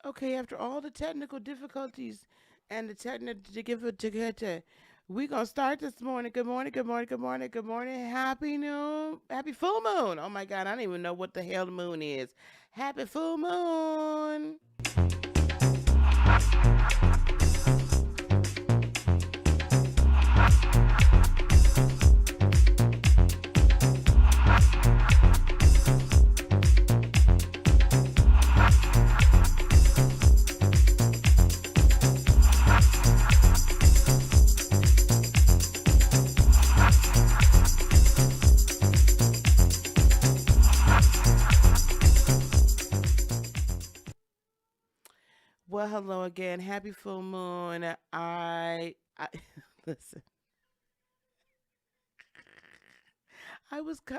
Okay, after all the technical difficulties and the technical to we gonna start this morning. Good morning, good morning, good morning, good morning. Happy new, happy full moon. Oh my God, I don't even know what the hell the moon is. Happy full moon. Well, hello again. Happy full moon. I listen.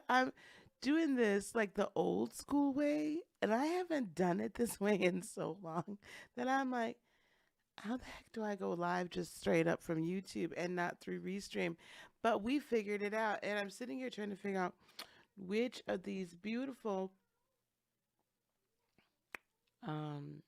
I'm doing this like the old school way, and I haven't done it this way in so long that I'm like, how the heck do I go live just straight up from YouTube and not through Restream? But we figured it out, and I'm sitting here trying to figure out which of these beautiful um,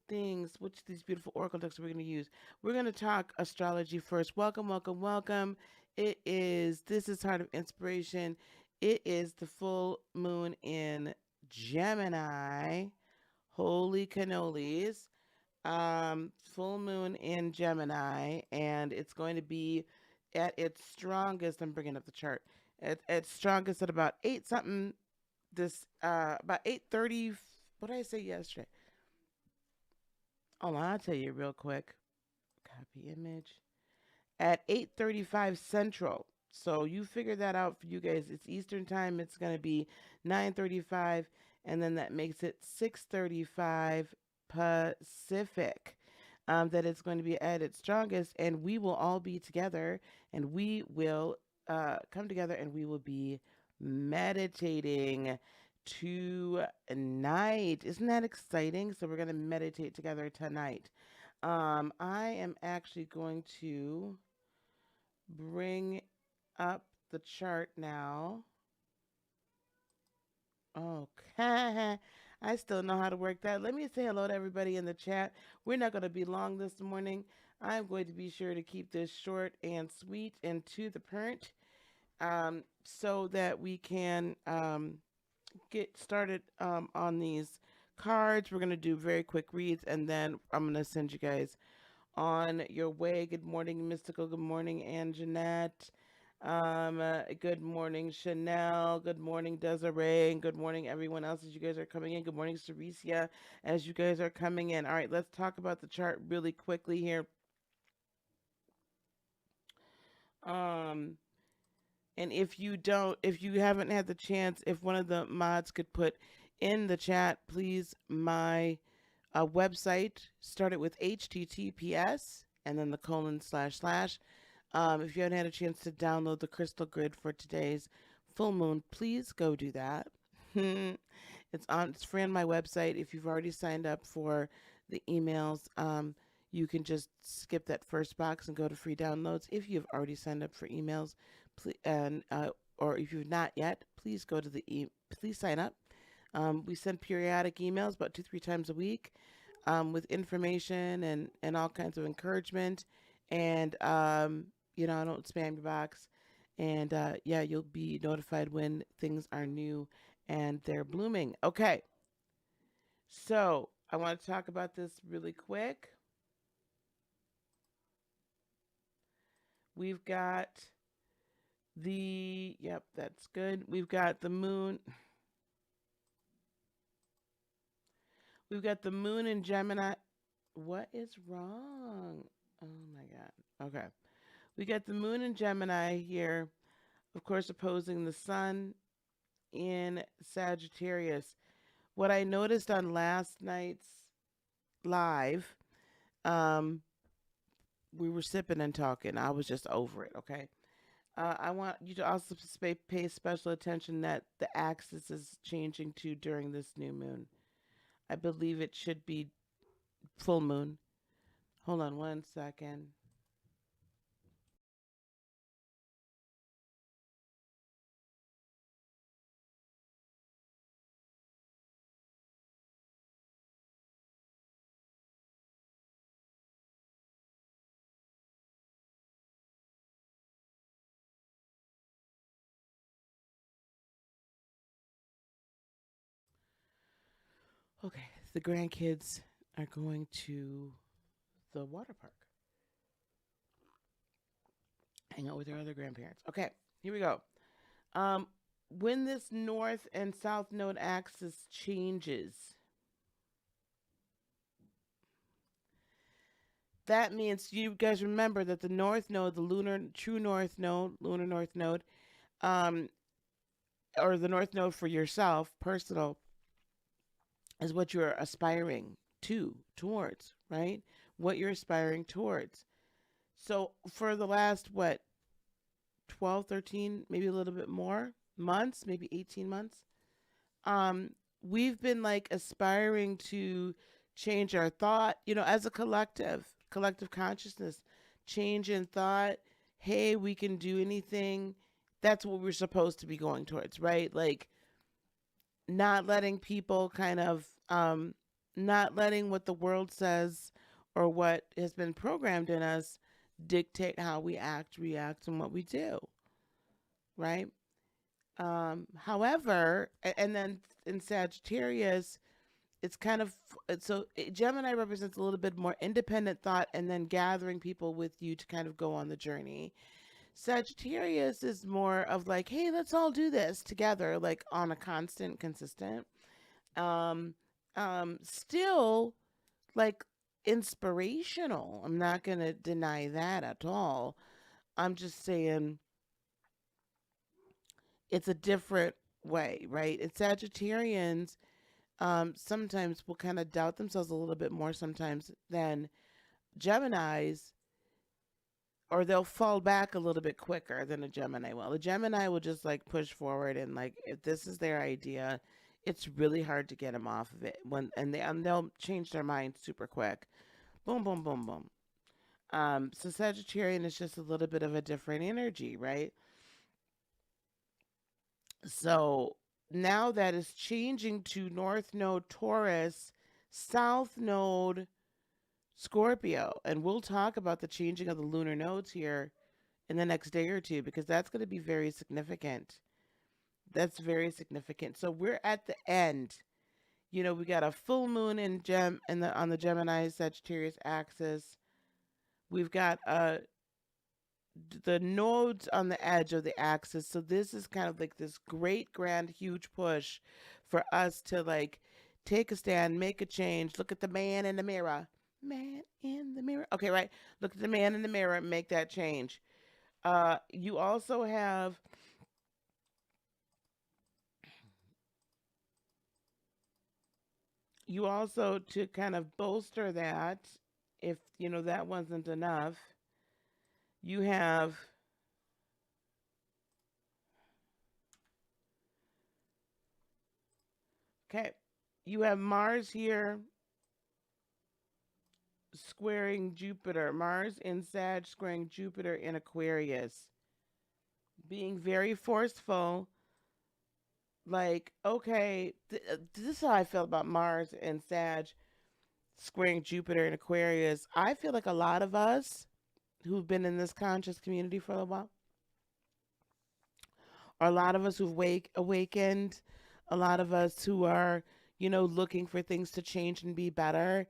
things, which of these beautiful oracle decks we're going to use. We're going to talk astrology first. Welcome, welcome, welcome. This is Heart of Inspiration. It is the full moon in Gemini. Holy cannolis. Full moon in Gemini, and it's going to be at its strongest. I'm bringing up the chart. At its strongest at about 8 something about 8:30. What did I say yesterday? Hold on, I'll tell you real quick. Copy image. At 8:35 Central. So you figure that out for you guys. It's Eastern time. It's going to be 9:35, and then that makes it 6:35 Pacific. That it's going to be at its strongest, and we will all be together, and we will come together, and we will be meditating tonight. Isn't that exciting? So we're going to meditate together tonight. I am actually going to bring up the chart now. Okay. I still know how to work that. Let me say hello to everybody in the chat. We're not going to be long this morning. I'm going to be sure to keep this short and sweet and to the point, so that we can get started on these cards. We're going to do very quick reads, and then I'm going to send you guys on your way. Good morning, Mystical. Good morning, Anjanette. Good morning, Chanel. Good morning, Desiree. And good morning, everyone else, as you guys are coming in. Good morning, Ceresia, as you guys are coming in. All right, let's talk about the chart really quickly here. Um, and if you haven't had the chance, if one of the mods could put in the chat, please, my website started with HTTPS and then the colon//. If you haven't had a chance to download the crystal grid for today's full moon, please go do that. It's free on my website. If you've already signed up for the emails, you can just skip that first box and go to free downloads. If you've already signed up for emails, please, or if you've not yet, please go to please sign up. We send periodic emails about 2-3 times a week, with information and all kinds of encouragement. And I don't spam your box. And yeah, you'll be notified when things are new and they're blooming. Okay. So I want to talk about this really quick. We've got yep, that's good. We've got the moon. We've got the moon in Gemini. What is wrong? Oh my God. Okay. We got the moon in Gemini here, of course, opposing the sun in Sagittarius. What I noticed on last night's live, um, we were sipping and talking. I was just over it, okay? I want you to also pay special attention that the axis is changing too during this new moon. I believe it should be full moon. Hold on 1 second. Okay, the grandkids are going to the water park. Hang out with their other grandparents. Okay, here we go. Um, when this north and south node axis changes, that means you guys remember that the north node, the true north node, lunar north node, um, or the north node for yourself, personal, is what you're aspiring towards, right? What you're aspiring towards. So for the last, what, 12, 13, maybe a little bit more months, maybe 18 months, um, we've been like aspiring to change our thought, as a collective consciousness, change in thought. Hey, we can do anything. That's what we're supposed to be going towards, right? Like not letting people kind of, not letting what the world says or what has been programmed in us dictate how we act, react, and what we do, right? However, and then in Sagittarius, it's kind of Gemini represents a little bit more independent thought and then gathering people with you to kind of go on the journey. Sagittarius is more of like, hey, let's all do this together, like on a constant, consistent. Um, Still like inspirational. I'm not gonna deny that at all. I'm just saying it's a different way, right? And Sagittarians sometimes will kind of doubt themselves a little bit more sometimes than Geminis, or they'll fall back a little bit quicker than a Gemini will. A Gemini will just like push forward, and like if this is their idea, it's really hard to get them off of it. They'll change their mind super quick. Boom, boom, boom, boom. So Sagittarian is just a little bit of a different energy, right? So now that is changing to North Node Taurus, South Node Scorpio. And we'll talk about the changing of the lunar nodes here in the next day or two, because that's going to be very significant. That's very significant. So we're at the end. We got a full moon on the Gemini Sagittarius axis. We've got the nodes on the edge of the axis. So this is kind of like this great, grand, huge push for us to like take a stand, make a change, look at the man in the mirror. Man in the mirror. Okay, right. Look at the man in the mirror and make that change. You also have to kind of bolster that, if that wasn't enough, you have okay, you have Mars here squaring Jupiter. Mars in Sag squaring Jupiter in Aquarius. Being very forceful. Like, okay, this is how I feel about Mars and Sag squaring Jupiter in Aquarius. I feel like a lot of us who've been in this conscious community for a while, or a lot of us who've awakened, a lot of us who are, looking for things to change and be better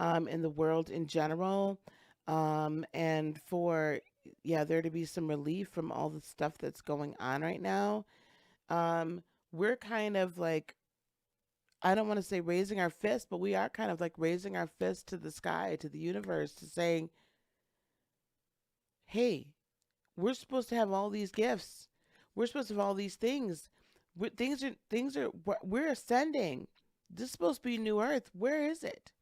in the world in general. And for, yeah, there to be some relief from all the stuff that's going on right now. We're kind of like, I don't want to say raising our fist, but we are kind of like raising our fist to the sky, to the universe, to saying, hey, we're supposed to have all these gifts. We're supposed to have all these things. We're ascending. This is supposed to be new earth. Where is it?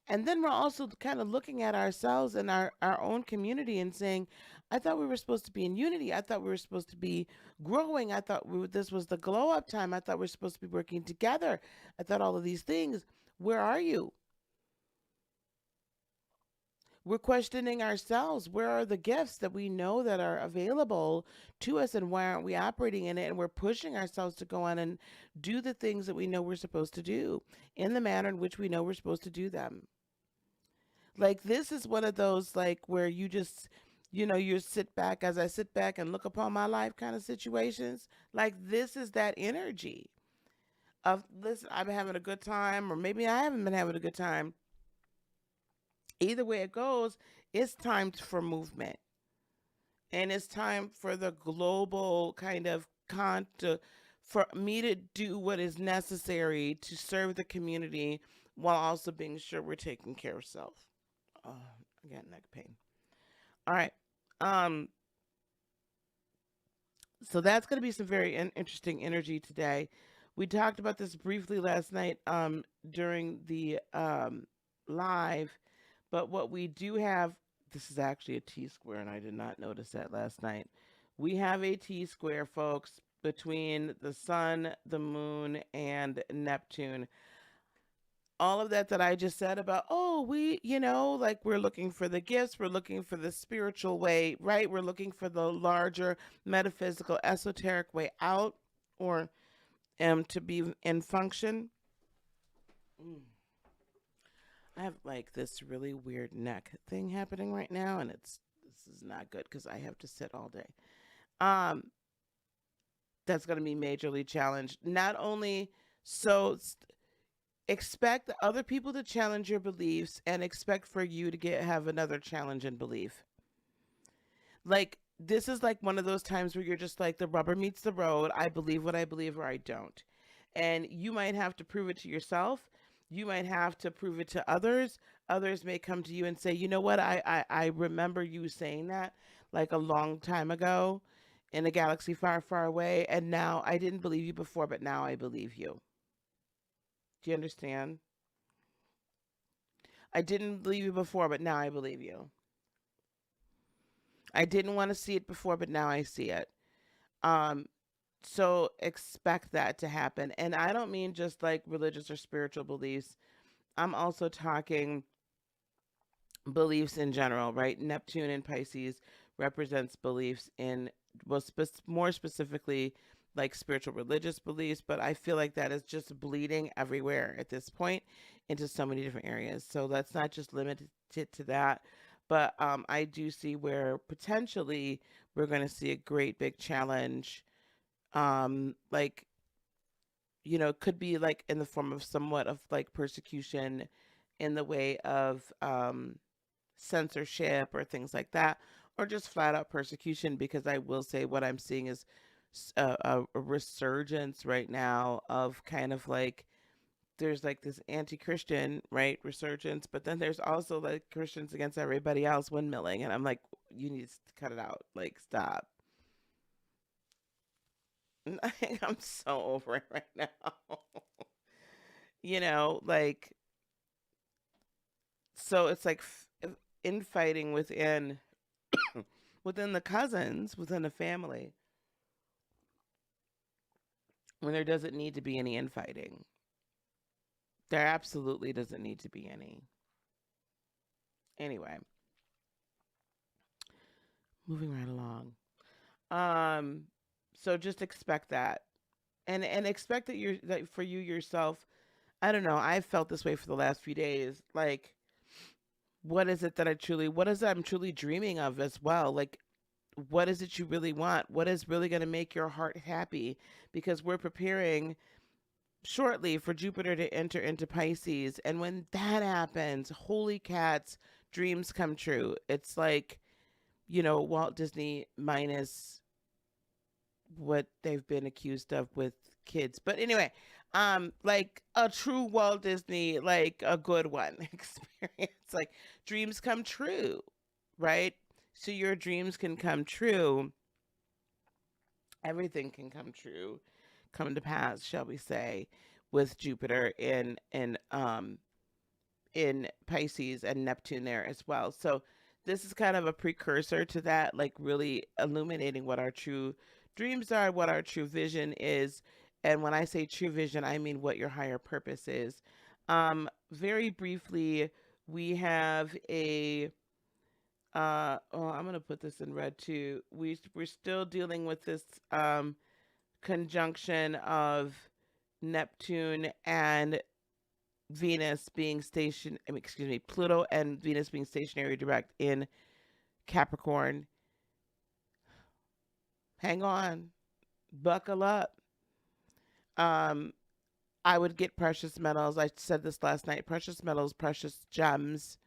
And then we're also kind of looking at ourselves and our own community and saying, I thought we were supposed to be in unity. I thought we were supposed to be growing. I thought this was the glow up time. I thought we were supposed to be working together. I thought all of these things. Where are you? We're questioning ourselves. Where are the gifts that we know that are available to us, and why aren't we operating in it? And we're pushing ourselves to go on and do the things that we know we're supposed to do in the manner in which we know we're supposed to do them. Like, this is one of those, like, where you just, you sit back, as I sit back and look upon my life kind of situations. Like, this is that energy. of, listen, I've been having a good time, or maybe I haven't been having a good time. Either way it goes, it's time for movement. And it's time for the global kind of for me to do what is necessary to serve the community while also being sure we're taking care of self. Oh, I got neck pain. All right. Um, so that's going to be some very interesting energy today. We talked about this briefly last night during the live, but what we do have, this is actually a T square, and I did not notice that last night. We have a T square, folks, between the sun, the moon, and Neptune. All of that I just said about, oh, we, like we're looking for the gifts, we're looking for the spiritual way, right? We're looking for the larger metaphysical, esoteric way out, or to be in function. I have like this really weird neck thing happening right now, and this is not good because I have to sit all day. That's going to be majorly challenged. Not only so, expect other people to challenge your beliefs, and expect for you to have another challenge in belief. Like, this is like one of those times where you're just like, the rubber meets the road. I believe what I believe, or I don't. And you might have to prove it to yourself. You might have to prove it to others. Others may come to you and say, you know what, I remember you saying that like a long time ago in a galaxy far, far away. And now I didn't believe you before, but now I believe you. Do you understand? I didn't believe you before, but now I believe you. I didn't want to see it before, but now I see it. So expect that to happen. And I don't mean just like religious or spiritual beliefs. I'm also talking beliefs in general, right? Neptune in Pisces represents beliefs in, well, more specifically, like spiritual religious beliefs, but I feel like that is just bleeding everywhere at this point into so many different areas. So let's not just limit it to that. But I do see where potentially we're going to see a great big challenge. Like, could be like in the form of somewhat of like persecution in the way of censorship or things like that, or just flat out persecution, because I will say what I'm seeing is a resurgence right now of kind of like, there's like this anti-Christian, right, resurgence, but then there's also like Christians against everybody else windmilling, and I'm like, you need to cut it out, like stop. I'm so over it right now. Like, so it's like infighting within within the cousins, within the family, when there doesn't need to be any infighting. There absolutely doesn't need to be any. Anyway, moving right along. So just expect that, and expect that for you yourself. I don't know. I've felt this way for the last few days. Like, what is it that what is it I'm truly dreaming of as well? Like, what is it you really want? What is really going to make your heart happy? Because we're preparing shortly for Jupiter to enter into Pisces. And when that happens, holy cats, dreams come true. It's like, Walt Disney minus what they've been accused of with kids. But anyway, like a true Walt Disney, like a good one experience. Like, dreams come true, right? So your dreams can come true. Everything can come true, come to pass, shall we say, with Jupiter in Pisces and Neptune there as well. So this is kind of a precursor to that, like really illuminating what our true dreams are, what our true vision is. And when I say true vision, I mean what your higher purpose is. Very briefly, we have I'm going to put this in red too. We're still dealing with this conjunction of Neptune and Venus being stationed, Pluto and Venus being stationary direct in Capricorn. Hang on, buckle up. I would get precious metals. I said this last night. Precious metals, precious gems.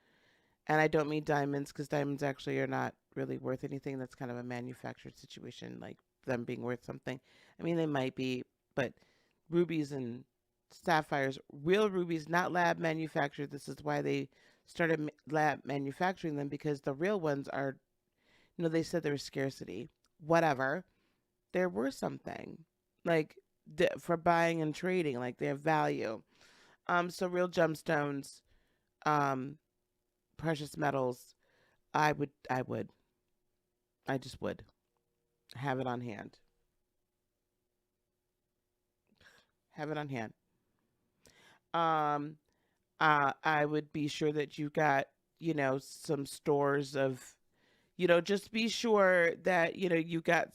And I don't mean diamonds, because diamonds actually are not really worth anything. That's kind of a manufactured situation, like them being worth something. I mean, they might be, but rubies and sapphires, real rubies, not lab manufactured. This is why they started lab manufacturing them, because the real ones are, they said there was scarcity. Whatever. They're worth something. Like, for buying and trading, like they have value. So real gemstones, um, precious metals, I just would have it on hand. Have it on hand. Um, I would be sure that you got, some stores of, just be sure that, you got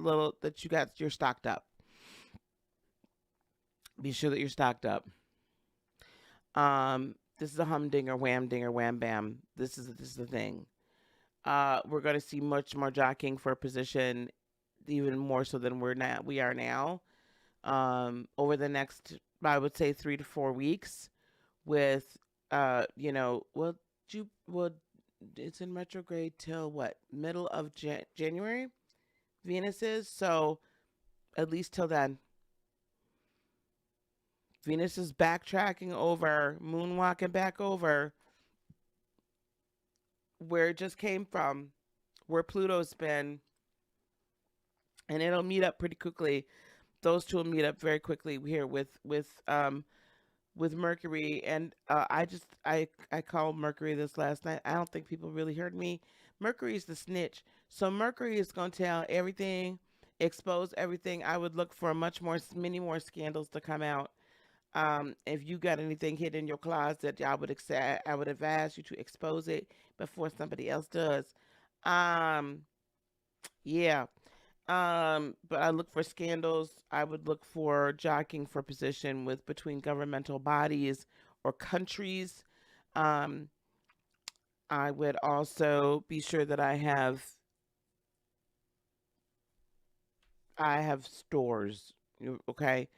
little, that you're stocked up. Be sure that you're stocked up. This is a humdinger, wham-dinger, wham-bam. This is the thing. We're going to see much more jockeying for position, even more so than we are now. Over the next, I would say, 3 to 4 weeks, with, it's in retrograde till what, middle of January? Venus is, so at least till then. Venus is backtracking over, moonwalking back over where it just came from, where Pluto's been, and it'll meet up pretty quickly. Those two will meet up very quickly here with Mercury. And I called Mercury this last night. I don't think people really heard me. Mercury is the snitch. So Mercury is going to tell everything, expose everything. I would look for many more scandals to come out. If you got anything hidden in your closet, I would advise you to expose it before somebody else does. Yeah. But I look for scandals. I would look for jockeying for position between governmental bodies or countries. I would also be sure that I have stores. Okay.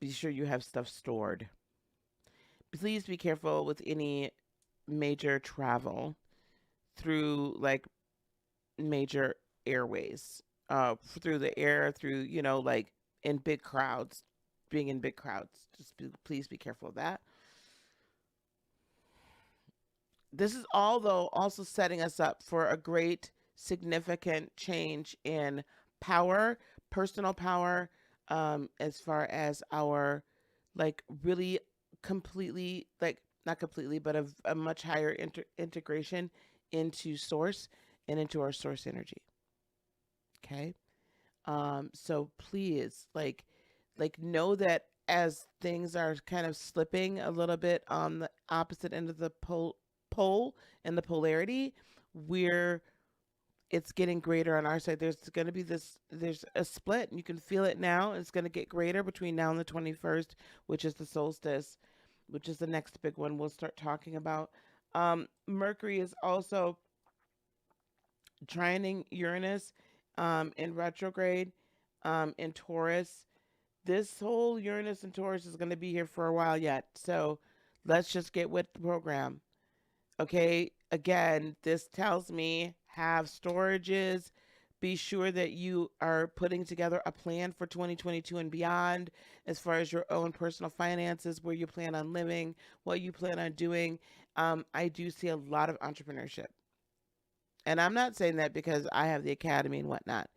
Be sure you have stuff stored. Please be careful with any major travel through, like, major airways, through the air, through, like, in big crowds, being in big crowds. Please be careful of that. This is all, though, also setting us up for a great, significant change in power, personal power, as far as our, like, really completely, like, not completely, but a much higher integration into source and into our source energy. Okay. So please, like know that as things are kind of slipping a little bit on the opposite end of the pole and the polarity, it's getting greater on our side. There's going to be there's a split, and you can feel it now. It's going to get greater between now and the 21st, which is the solstice, which is the next big one we'll start talking about. Mercury is also trining Uranus, in retrograde, in Taurus. This whole Uranus and Taurus is going to be here for a while yet. So let's just get with the program. Okay. Again, this tells me have storages. Be sure that you are putting together a plan for 2022 and beyond, as far as your own personal finances, where you plan on living, what you plan on doing. I do see a lot of entrepreneurship. And I'm not saying that because I have the academy and whatnot.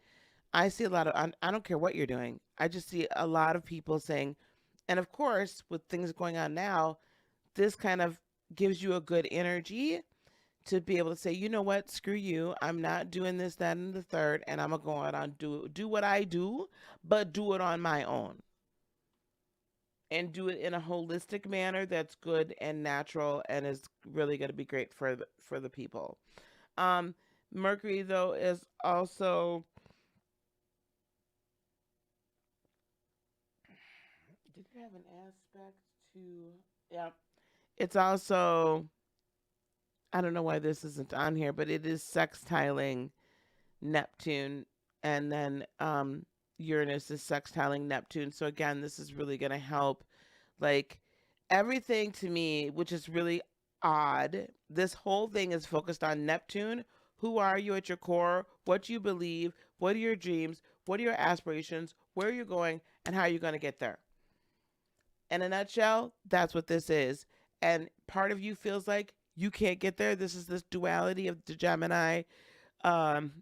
I see a lot of, I don't care what you're doing. I just see a lot of people saying, and of course, with things going on now, this kind of gives you a good energy to be able to say, you know what, screw you. I'm not doing this, that, and the third, and I'm going to go out and do what I do, but do it on my own. And do it in a holistic manner that's good and natural and is really going to be great for the people. Mercury, though, is also, did it have an aspect to, yeah, it's also, I don't know why this isn't on here, but it is sextiling Neptune, and then Uranus is sextiling Neptune. So again, this is really going to help Like everything to me, which is really odd, this whole thing is focused on Neptune. Who are you at your core? What do you believe? What are your dreams? What are your aspirations? Where are you going? And how are you going to get there? In a nutshell, that's what this is. And part of you feels like you can't get there. This is this duality of the Gemini um,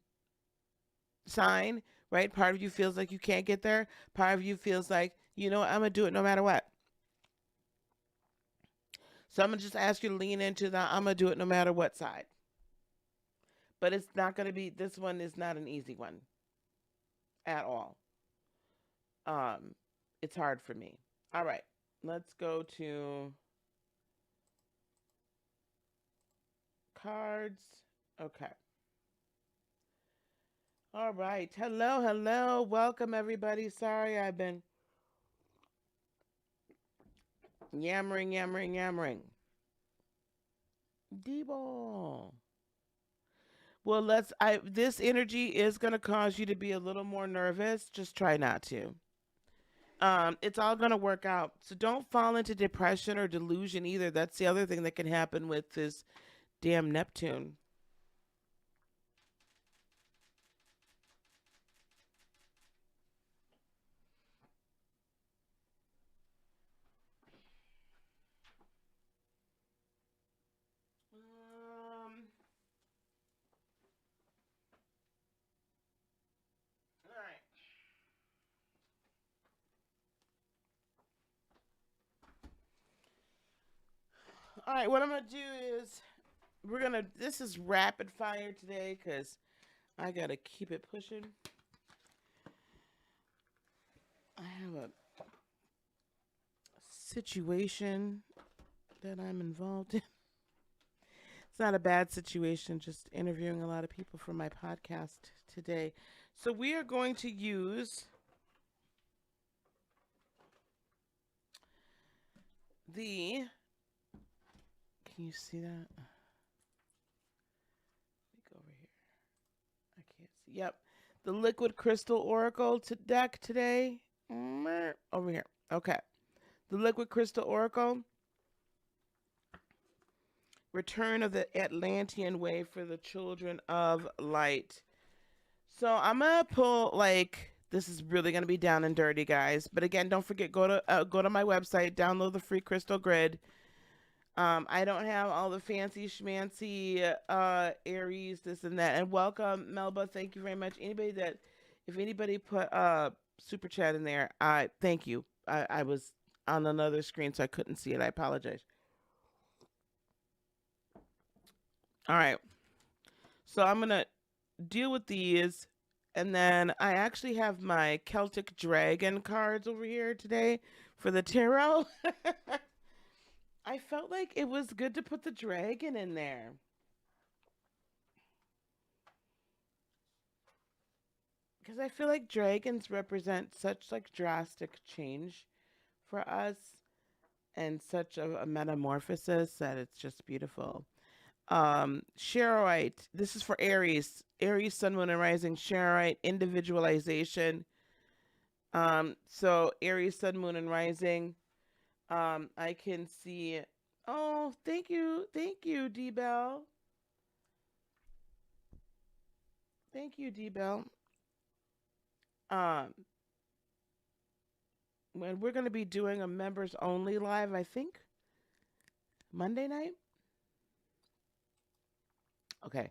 sign, right? Part of you feels like you can't get there. Part of you feels like, you know, I'm going to do it no matter what. So I'm going to just ask you to lean into the I'm going to do it no matter what side. But it's not going to be, this one is not an easy one at all. It's hard for me. All right, let's go to cards. Okay. All right. Hello, hello. Welcome, everybody. Sorry, I've been yammering. D-ball. Well, this energy is going to cause you to be a little more nervous. Just try not to. It's all going to work out. So don't fall into depression or delusion either. That's the other thing that can happen with this damn Neptune. All right. All right, what I'm going to do is this is rapid fire today because I got to keep it pushing. I have a situation that I'm involved in. It's not a bad situation, just interviewing a lot of people for my podcast today. So we are going to use the, can you see that? Let me go over here. I can't see. Yep. The Liquid Crystal Oracle deck today. Over here. Okay. The Liquid Crystal Oracle. Return of the Atlantean Way for the Children of Light. So I'm going to pull, like, this is really going to be down and dirty, guys. But again, don't forget, go to my website, download the free crystal grid. I don't have all the fancy schmancy Aries, this and that. And welcome, Melba. Thank you very much. If anybody put super chat in there, thank you. I was on another screen, so I couldn't see it. I apologize. All right. So I'm going to deal with these. And then I actually have my Celtic Dragon cards over here today for the tarot. I felt like it was good to put the dragon in there. Because I feel like dragons represent such like drastic change for us and such a metamorphosis that it's just beautiful. Sharowite. This is for Aries. Aries, Sun, Moon, and Rising. Sharowite, individualization. So Aries, Sun, Moon, and Rising. I can see. Oh, thank you, D-Bell. Thank you, D-Bell. When we're gonna be doing a members only live, I think Monday night. Okay.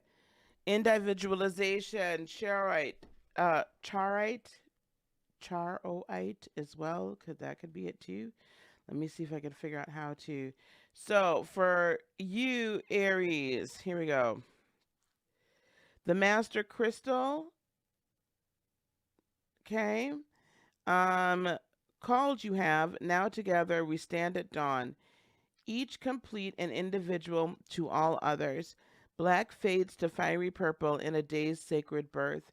Individualization, Charite, Charoite as well, because that could be it too. Let me see if I can figure out how to. So for you, Aries, here we go. The Master Crystal. Okay. Called you have, now together we stand at dawn. Each complete and individual to all others. Black fades to fiery purple in a day's sacred birth.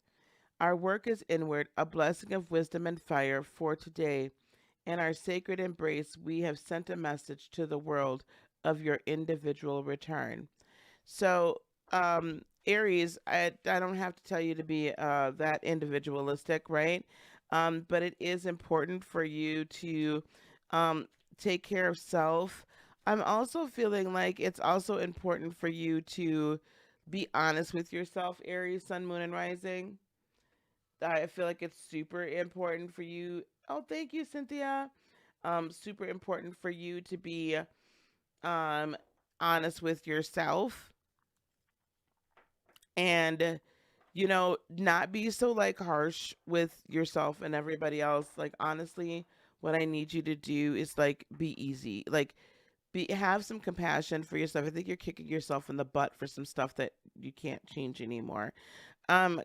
Our work is inward, a blessing of wisdom and fire for today. In our sacred embrace, we have sent a message to the world of your individual return. So, Aries, I don't have to tell you to be that individualistic, right? But it is important for you to take care of self. I'm also feeling like it's also important for you to be honest with yourself, Aries, Sun, Moon, and Rising. I feel like it's super important for you. Oh, thank you, Cynthia. Super important for you to be um honest with yourself and not be so like harsh with yourself and everybody else. Like honestly, what I need you to do is like be easy. Like have some compassion for yourself. I think you're kicking yourself in the butt for some stuff that you can't change anymore.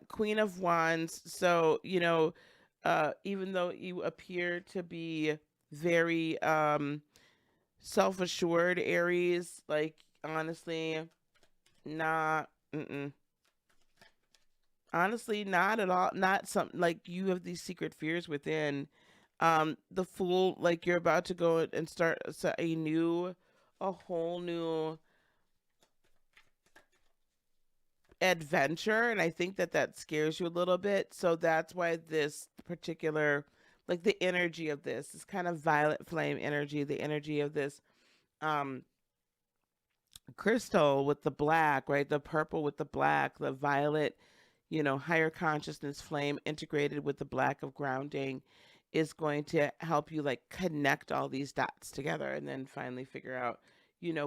Queen of Wands. So, even though you appear to be very self-assured, Aries, like honestly, nah, mm-mm. Honestly, not at all. Not some like you have these secret fears within. The Fool, like you're about to go and start a whole new adventure, and I think that that scares you a little bit. So that's why this particular, like the energy of this is kind of violet flame energy. The energy of this um crystal with the black, right? The purple with the black, the violet, higher consciousness flame integrated with the black of grounding is going to help you like connect all these dots together and then finally figure out,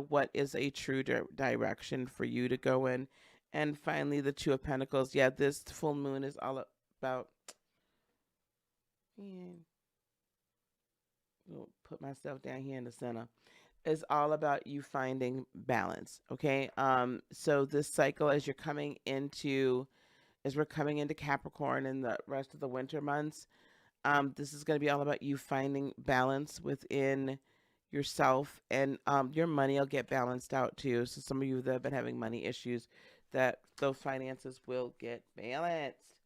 what is a true direction for you to go in. And finally, the Two of Pentacles. Yeah, this full moon is all about. Man, I'll put myself down here in the center. Is all about you finding balance. Okay. So this cycle, as we're coming into Capricorn and the rest of the winter months, this is going to be all about you finding balance within yourself, and your money will get balanced out too. So some of you that have been having money issues, that those finances will get balanced.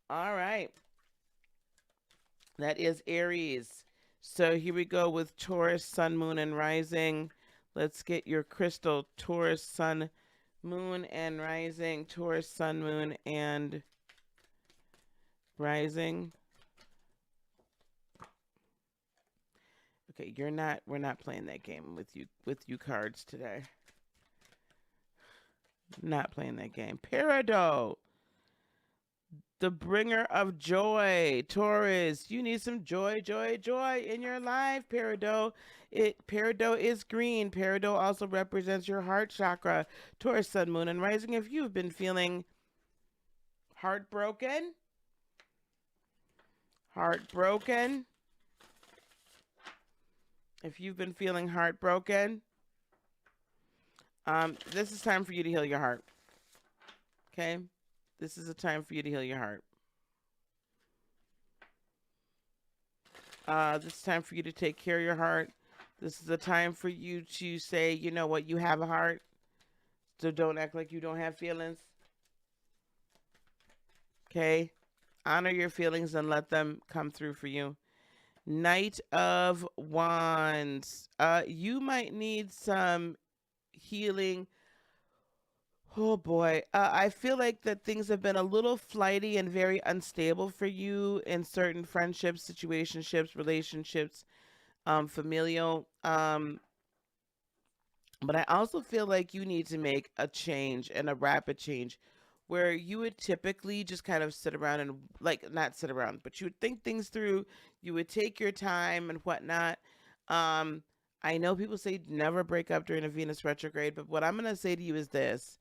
All right. That is Aries. So here we go with Taurus, Sun, Moon, and Rising. Let's get your crystal. Taurus, Sun, Moon, and Rising. Taurus, Sun, Moon, and Rising. Okay, we're not playing that game with you cards today. Not playing that game. Peridot, the bringer of joy. Taurus, you need some joy, joy, joy in your life, Peridot. Peridot is green. Peridot also represents your heart chakra. Taurus, Sun, Moon, and Rising. If you've been feeling heartbroken, if you've been feeling heartbroken, this is time for you to heal your heart. Okay? This is a time for you to heal your heart. This is time for you to take care of your heart. This is a time for you to say, you know what, you have a heart. So don't act like you don't have feelings. Okay? Honor your feelings and let them come through for you. Knight of Wands. You might need some healing. Oh boy. I feel like that things have been a little flighty and very unstable for you in certain friendships, situationships, relationships, familial. But I also feel like you need to make a change, and a rapid change, where you would typically just kind of sit around and like not sit around, but you would think things through. You would take your time and whatnot. I know people say never break up during a Venus retrograde, but what I'm gonna say to you is this: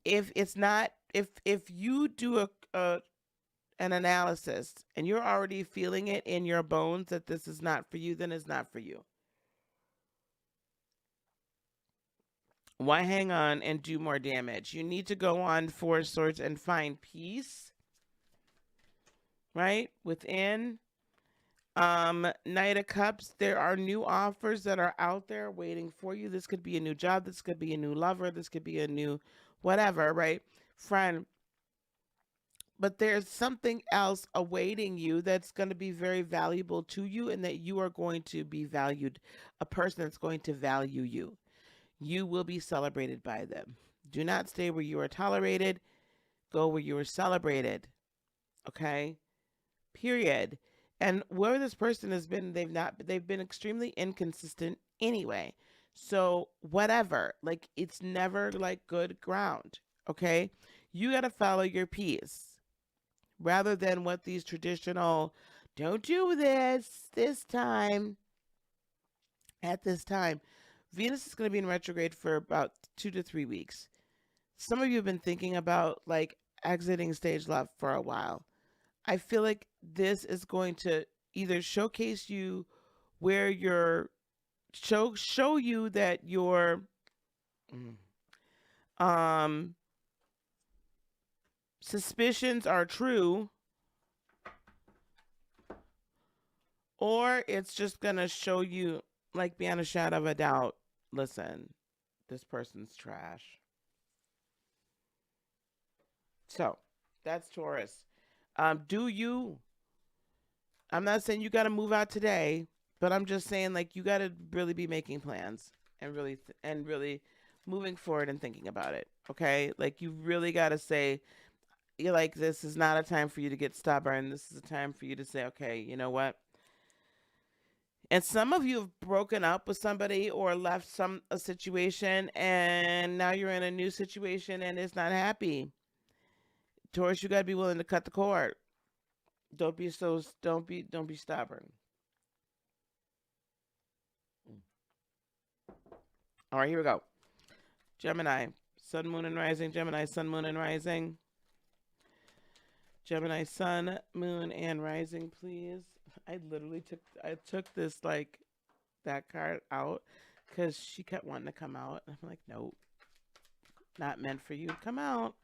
if you do an analysis and you're already feeling it in your bones that this is not for you, then it's not for you. Why hang on and do more damage? You need to go on Four of Swords and find peace, right? Within. Knight of Cups, there are new offers that are out there waiting for you. This could be a new job. This could be a new lover. This could be a new whatever, right? Friend. But there's something else awaiting you that's going to be very valuable to you, and that you are going to be valued. A person that's going to value you. You will be celebrated by them. Do not stay where you are tolerated. Go where you are celebrated. Okay? Period. And where this person has been, they've been extremely inconsistent anyway. So whatever, like it's never like good ground. Okay. You got to follow your peace rather than what these traditional, don't do this time, at this time. Venus is going to be in retrograde for about 2 to 3 weeks. Some of you have been thinking about like exiting stage left for a while. I feel like this is going to either showcase you where your show you that your um suspicions are true, or it's just gonna show you like beyond a shadow of a doubt, listen, this person's trash. So that's Taurus. Do you, I'm not saying you got to move out today, but I'm just saying like you got to really be making plans and really moving forward and thinking about it. Okay? Like you really got to say, you're like, this is not a time for you to get stubborn. This is a time for you to say, okay, you know what? And some of you have broken up with somebody or left a situation, and now you're in a new situation and it's not happy. Taurus, you got to be willing to cut the cord. Don't be stubborn. All right, here we go. Gemini, sun, moon, and rising. Gemini, sun, moon, and rising. Gemini, sun, moon, and rising, please. I took this like that card out because she kept wanting to come out. I'm like, nope, not meant for you to come out.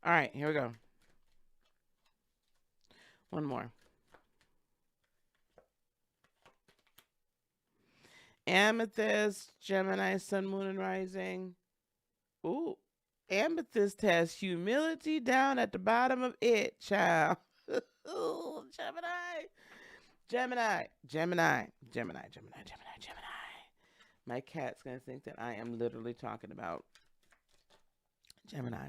All right, here we go. One more. Amethyst, Gemini, sun, moon, and rising. Ooh, Amethyst has humility down at the bottom of it, child. Ooh, Gemini. Gemini, Gemini, Gemini, Gemini, Gemini, Gemini. My cat's going to think that I am literally talking about Gemini.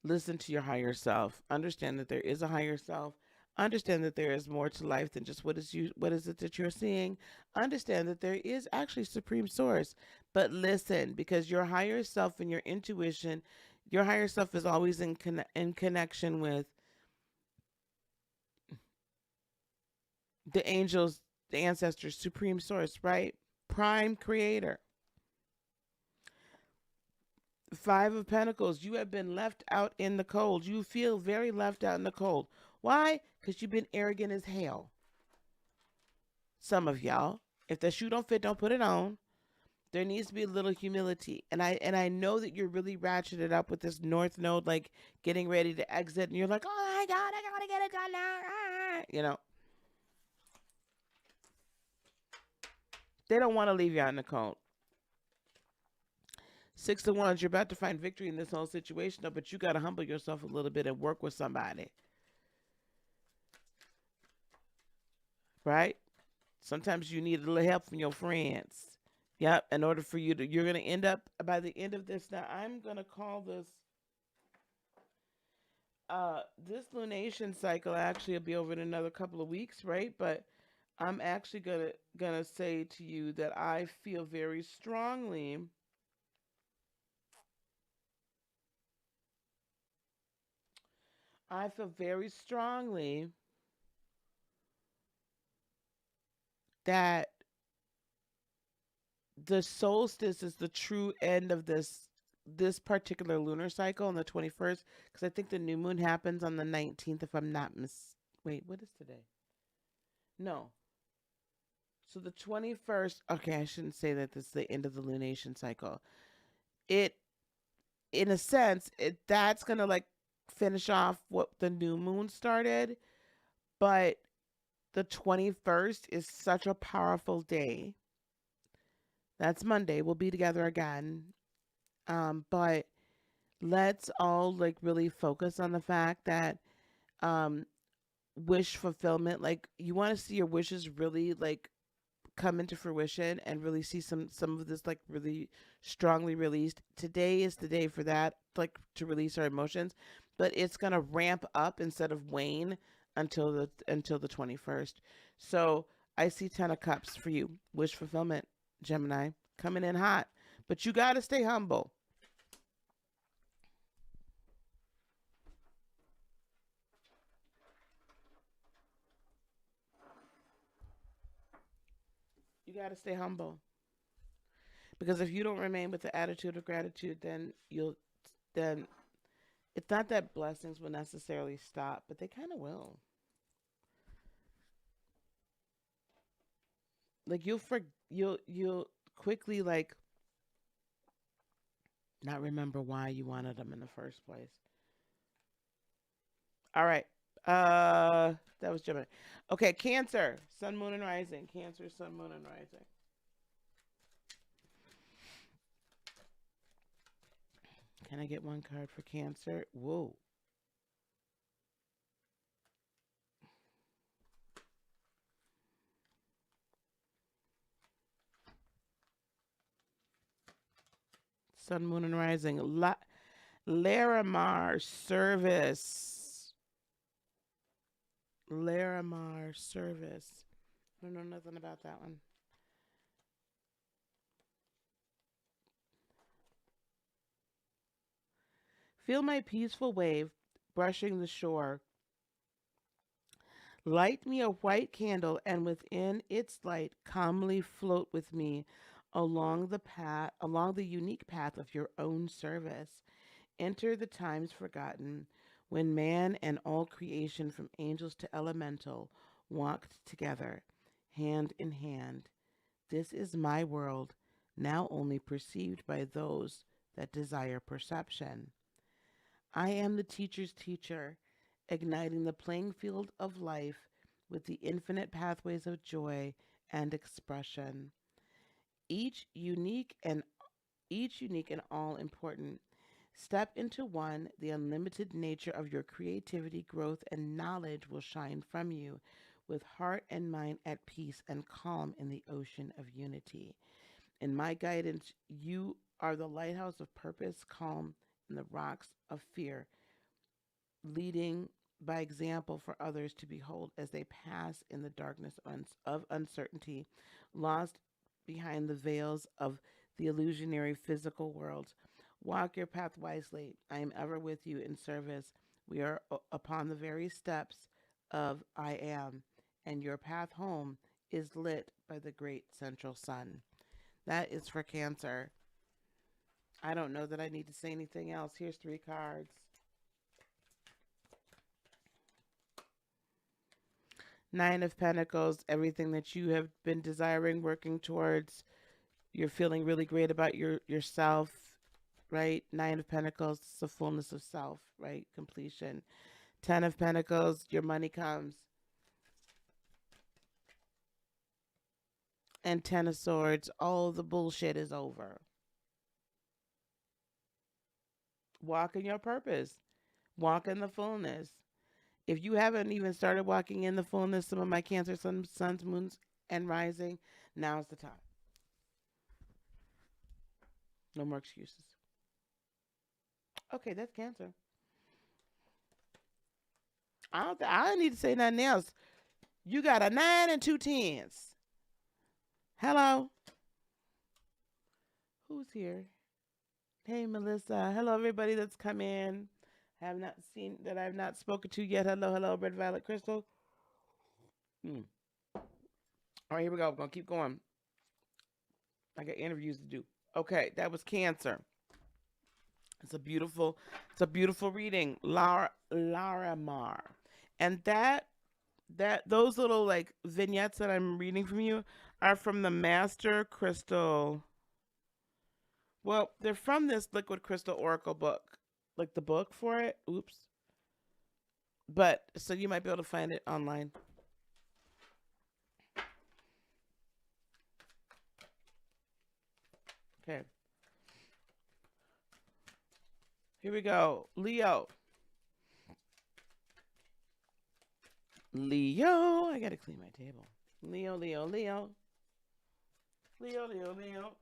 Listen to your higher self. Understand that there is a higher self. Understand that there is more to life than just what is it that you're seeing. Understand that there is actually supreme source. But listen, because your higher self and your intuition, your higher self is always in connection with the angels, the ancestors, supreme source, right? Prime creator. Five of Pentacles, you have been left out in the cold. You feel very left out in the cold. Why? Because you've been arrogant as hell. Some of y'all. If the shoe don't fit, don't put it on. There needs to be a little humility. And I know that you're really ratcheted up with this North Node, like getting ready to exit, and you're like, oh my God, I gotta get it done now. You know. They don't want to leave you out in the cold. Six of Wands, you're about to find victory in this whole situation, but you got to humble yourself a little bit and work with somebody. Right? Sometimes you need a little help from your friends. Yep, in order for you to, you're going to end up, by the end of this, now I'm going to call this lunation cycle actually will be over in another couple of weeks, right? But I'm actually gonna say to you that I feel very strongly that the solstice is the true end of this particular lunar cycle on the 21st, because I think the new moon happens on the 19th, if I'm not wait, what is today? No. So the 21st, okay, I shouldn't say that this is the end of the lunation cycle. It, in a sense, that's going to like finish off what the new moon started, but the 21st is such a powerful day That's Monday. We'll be together again. But let's all like really focus on the fact that um wish fulfillment, like you want to see your wishes really like come into fruition and really see some of this like really strongly released. Today is the day for that, like to release our emotions, but it's going to ramp up instead of wane until the 21st. So I see 10 of cups for you. Wish fulfillment, Gemini, coming in hot, but you got to stay humble. You got to stay humble, because if you don't remain with the attitude of gratitude, then it's not that blessings will necessarily stop, but they kind of will. Like you'll quickly like not remember why you wanted them in the first place. All right. That was Gemini. Okay, Cancer, Sun, Moon, and Rising. Cancer, Sun, Moon, and Rising. Can I get one card for Cancer? Whoa. Sun, Moon, and Rising. Larimar Service. Larimar Service. I don't know nothing about that one. Feel my peaceful wave brushing the shore. Light me a white candle, and within its light, calmly float with me along the unique path of your own service. Enter the times forgotten, when man and all creation, from angels to elemental, walked together, hand in hand. This is my world, now only perceived by those that desire perception. I am the teacher's teacher, igniting the playing field of life with the infinite pathways of joy and expression, each unique and all important. Step into one, the unlimited nature of your creativity, growth, and knowledge will shine from you, with heart and mind at peace and calm in the ocean of unity. In my guidance, you are the lighthouse of purpose, calm in the rocks of fear, leading by example for others to behold as they pass in the darkness of uncertainty, lost behind the veils of the illusionary physical world. Walk your path wisely. I am ever with you in service. We are upon the very steps of I am, and your path home is lit by the great central sun. That is for Cancer. I don't know that I need to say anything else. Here's 3 cards. Nine of Pentacles, everything that you have been desiring, working towards. You're feeling really great about yourself, right? Nine of Pentacles, it's the fullness of self, right? Completion. 10 of Pentacles, your money comes. And 10 of Swords, all the bullshit is over. Walk in your purpose. Walk in the fullness. If you haven't even started walking in the fullness, some of my Cancer suns, moons, and rising, now's the time. No more excuses. Okay, that's Cancer. I don't need to say nothing else. You got a 9 and 2 10s. Hello. Who's here? Hey, Melissa. Hello, everybody that's come in. Have not seen that I've not spoken to yet. Hello, Red Violet Crystal. All right, here we go. We're gonna keep going. I got interviews to do. Okay, that was Cancer. It's a beautiful reading. Lara Mar. And those little like vignettes that I'm reading from you are from the Master Crystal. Well, they're from this Liquid Crystal Oracle book. Like the book for it. Oops. But so you might be able to find it online. Okay. Here we go. Leo. Leo. I gotta clean my table. Leo, Leo, Leo. Leo, Leo, Leo.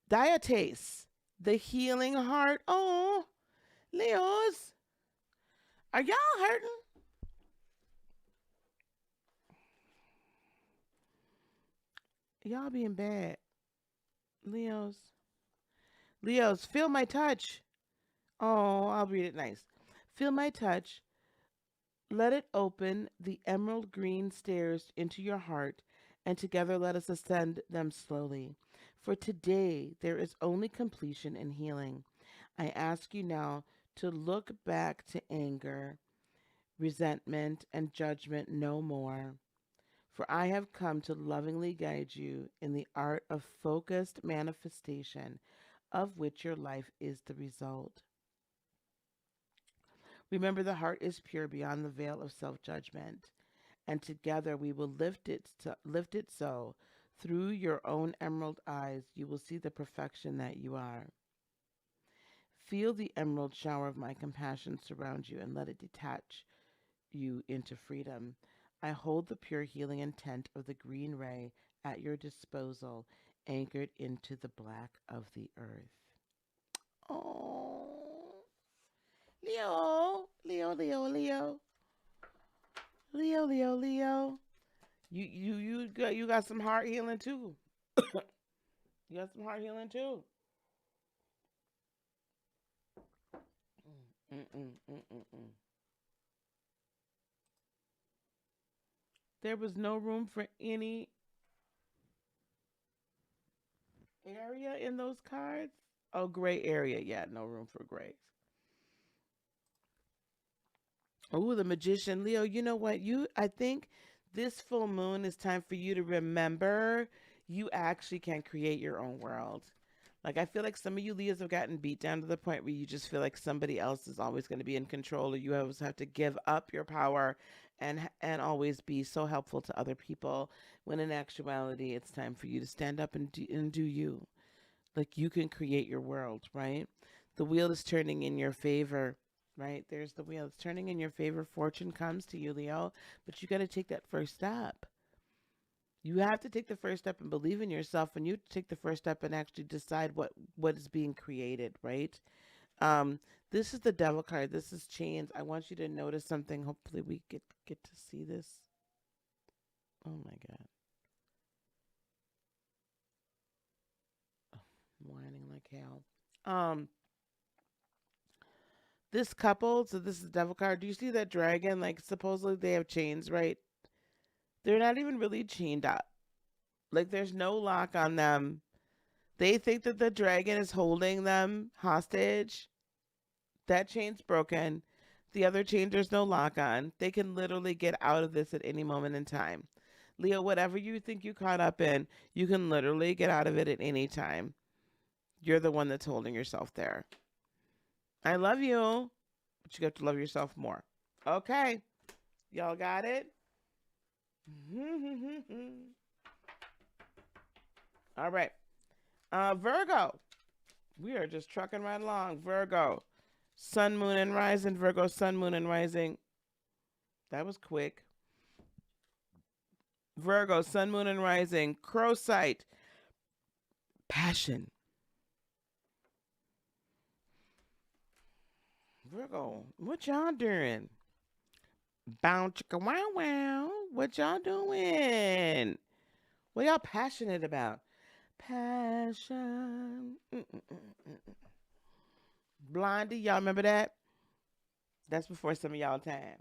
Diates. The healing heart. Oh, Leos. Are y'all hurting? Y'all being bad. Leos. Leos, feel my touch. Oh, I'll read it nice. Feel my touch. Let it open the emerald green stairs into your heart, and together let us ascend them slowly. For today there is only completion and healing. I ask you now to look back to anger, resentment, and judgment no more. For I have come to lovingly guide you in the art of focused manifestation, of which your life is the result. Remember, the heart is pure beyond the veil of self-judgment, and together we will lift it so through your own emerald eyes you will see the perfection that you are. Feel the emerald shower of my compassion surround you and let it detach you into freedom. I hold the pure healing intent of the green ray at your disposal, anchored into the black of the earth. Oh, Leo, Leo, Leo, Leo, Leo, Leo, Leo. You got some heart healing too. You got some heart healing too. Mm-mm. There was no room for any area in those cards. Oh, gray area. Yeah, no room for grays. Oh, the magician, Leo. You know what? I think this full moon is time for you to remember you actually can create your own world. Like, I feel like some of you Leos have gotten beat down to the point where you just feel like somebody else is always going to be in control, or you always have to give up your power and always be so helpful to other people. When in actuality, it's time for you to stand up and do you. Like, you can create your world, right? The wheel is turning in your favor, right? There's the wheel. It's turning in your favor. Fortune comes to you, Leo, but you got to take that first step. You have to take the first step and believe in yourself, and you take the first step and actually decide what is being created, right? Um, this is the devil card. This is chains. I want you to notice something. Hopefully we get to see this. Oh my God. Oh, whining like hell. This couple, so this is the devil card. Do you see that dragon? Like, supposedly they have chains, right? They're not even really chained up. Like, there's no lock on them. They think that the dragon is holding them hostage. That chain's broken. The other chain, there's no lock on. They can literally get out of this at any moment in time. Leo, whatever you think you caught up in, you can literally get out of it at any time. You're the one that's holding yourself there. I love you, but you have to love yourself more. Okay. Y'all got it? All right. Virgo. We are just trucking right along. Virgo. Sun, moon, and rising. Virgo, sun, moon, and rising. That was quick. Virgo, sun, moon, and rising. Crow sight. Passion. Virgo, what y'all doing? Bow chicka wow wow. What y'all doing? What y'all passionate about? Passion. Blondie, y'all remember that? That's before some of y'all time.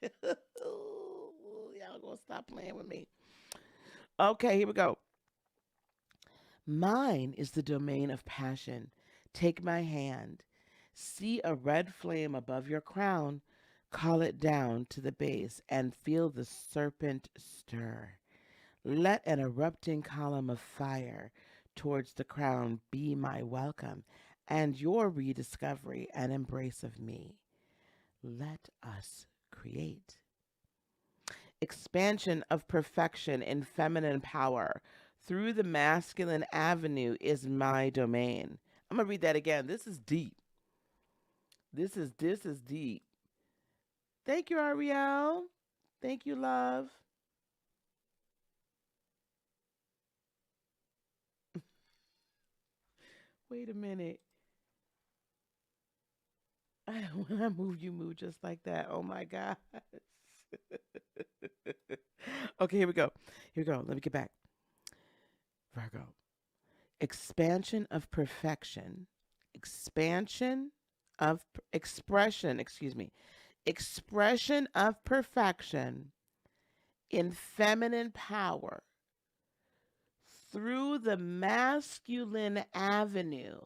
Y'all gonna stop playing with me. Okay, here we go. Mine is the domain of passion. Take my hand. See a red flame above your crown. Call it down to the base and feel the serpent stir. Let an erupting column of fire towards the crown be my welcome and your rediscovery and embrace of me. Let us create. expansion of perfection in feminine power through the masculine avenue is my domain. I'm going to read that again. This is deep. This is deep. Thank you, Ariel. Thank you, love. Wait a minute. When I move, you move just like that. Oh my gosh. Okay, here we go. Here we go. Let me get back. Virgo. Expansion of perfection. Expansion of expression, excuse me. Expression of perfection in feminine power through the masculine avenue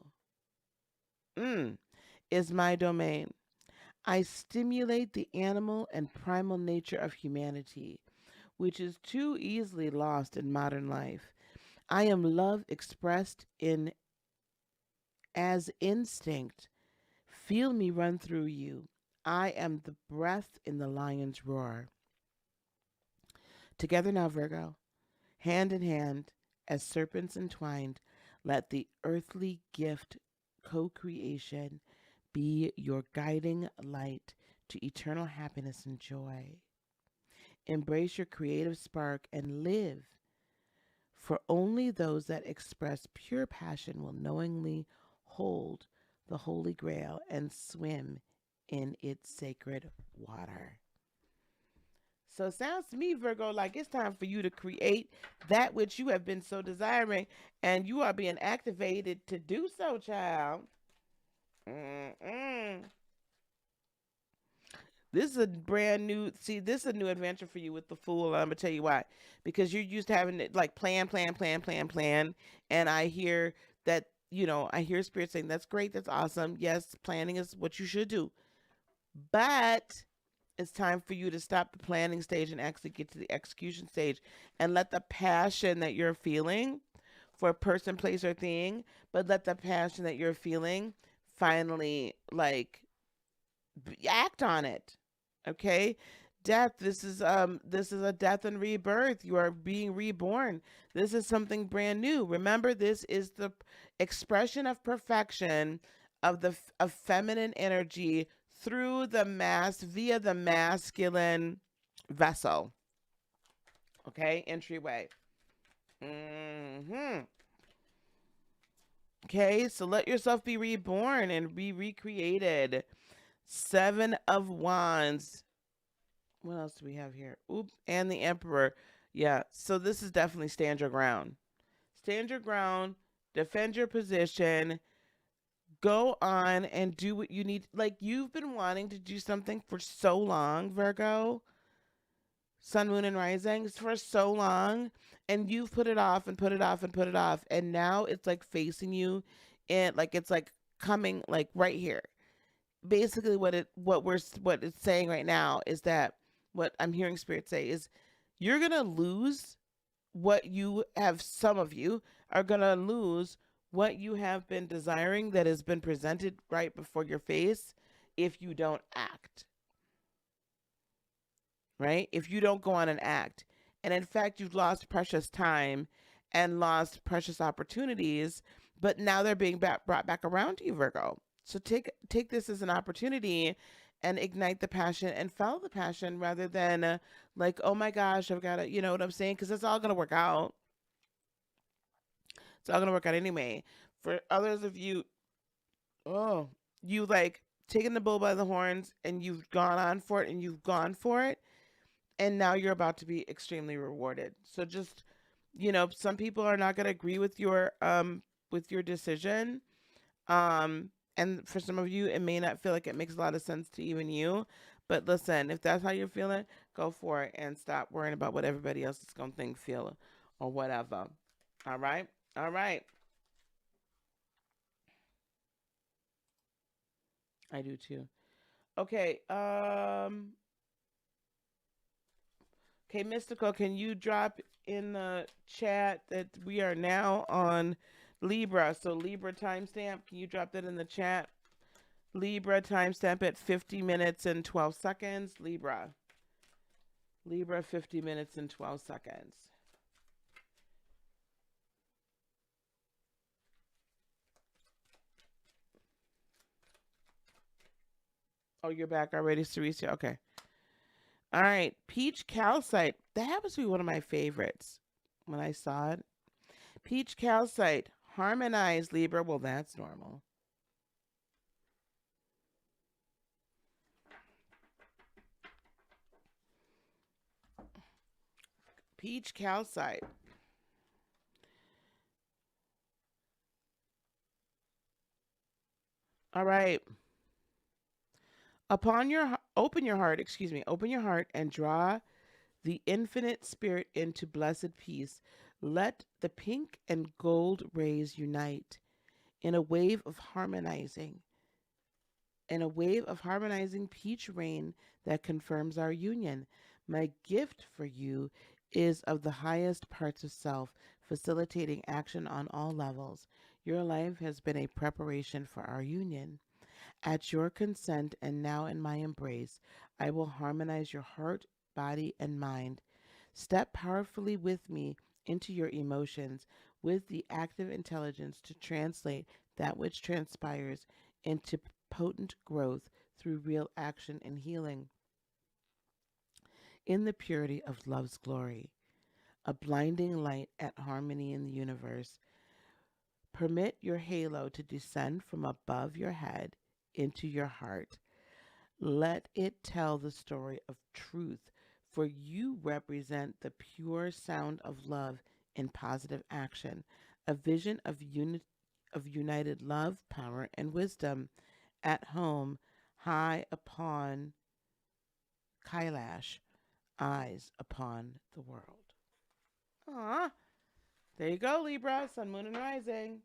is my domain. I stimulate the animal and primal nature of humanity, which is too easily lost in modern life. I am love expressed in as instinct. Feel me run through you. I am the breath in the lion's roar. Together now, Virgo, hand in hand, as serpents entwined, let the earthly gift co-creation be your guiding light to eternal happiness and joy. Embrace your creative spark and live, for only those that express pure passion will knowingly hold the Holy Grail and swim in its sacred water. So it sounds to me, Virgo, like it's time for you to create that which you have been so desiring, and you are being activated to do so, child. This is a brand new, see, this is a new adventure for you with the Fool. I'm going to tell you why. Because you're used to having it like plan. And I hear that, I hear Spirit saying, that's great, that's awesome. Yes, planning is what you should do. But it's time for you to stop the planning stage and actually get to the execution stage and let the passion that you're feeling for a person, place, or thing, but let the passion that you're feeling finally act on it. Okay? Death, this is a death and rebirth. You are being reborn. This is something brand new. Remember, this is the expression of perfection of feminine energy through via the masculine vessel. Okay? Entryway. Okay, so let yourself be reborn and be recreated. 7 of Wands. What else do we have here? Oop, and the Emperor. Yeah, so this is definitely stand your ground. Stand your ground, defend your position, go on and do what you need. Like, you've been wanting to do something for so long, Virgo. Sun, Moon, and Rising for so long, and you've put it off and put it off and put it off, and now it's like facing you, and like it's like coming like right here. Basically, what it's saying right now is that what I'm hearing Spirit say is you're gonna lose what you have. Some of you are gonna lose what you have been desiring that has been presented right before your face if you don't act. Right? If you don't go on and act. And in fact, you've lost precious time and lost precious opportunities, but now they're being brought back around to you, Virgo. So take this as an opportunity and ignite the passion and follow the passion rather than like, oh my gosh, I've got to, you know what I'm saying? Because it's all going to work out. It's all going to work out anyway. For others of you, you like taking the bull by the horns and you've gone on for it and you've gone for it. And now you're about to be extremely rewarded. So just, some people are not going to agree with your decision. And for some of you, it may not feel like it makes a lot of sense to even you. But listen, if that's how you're feeling, go for it and stop worrying about what everybody else is going to think, feel, or whatever. All right? All right. I do too. Okay. Okay, Mystical, can you drop in the chat that we are now on Libra? So Libra timestamp, can you drop that in the chat? Libra timestamp at 50 minutes and 12 seconds. Libra. Libra, 50 minutes and 12 seconds. Oh, you're back already, Ceresia? Okay. All right. Peach calcite. That happens to be one of my favorites when I saw it. Peach calcite. Harmonize, Libra. Well, that's normal. Peach calcite. All right. Open your heart, open your heart and draw the infinite spirit into blessed peace. Let the pink and gold rays unite in a wave of harmonizing, peach rain that confirms our union. My gift for you is of the highest parts of self, facilitating action on all levels. Your life has been a preparation for our union. At your consent and now in my embrace, I will harmonize your heart, body, and mind. Step powerfully with me into your emotions with the active intelligence to translate that which transpires into potent growth through real action and healing. In the purity of love's glory, a blinding light at harmony in the universe, permit your halo to descend from above your head into your heart. Let it tell the story of truth, for you represent the pure sound of love in positive action, a vision of united love, power, and wisdom at home, high upon Kailash, eyes upon the world. Ah, there you go, Libra, sun, moon, and rising.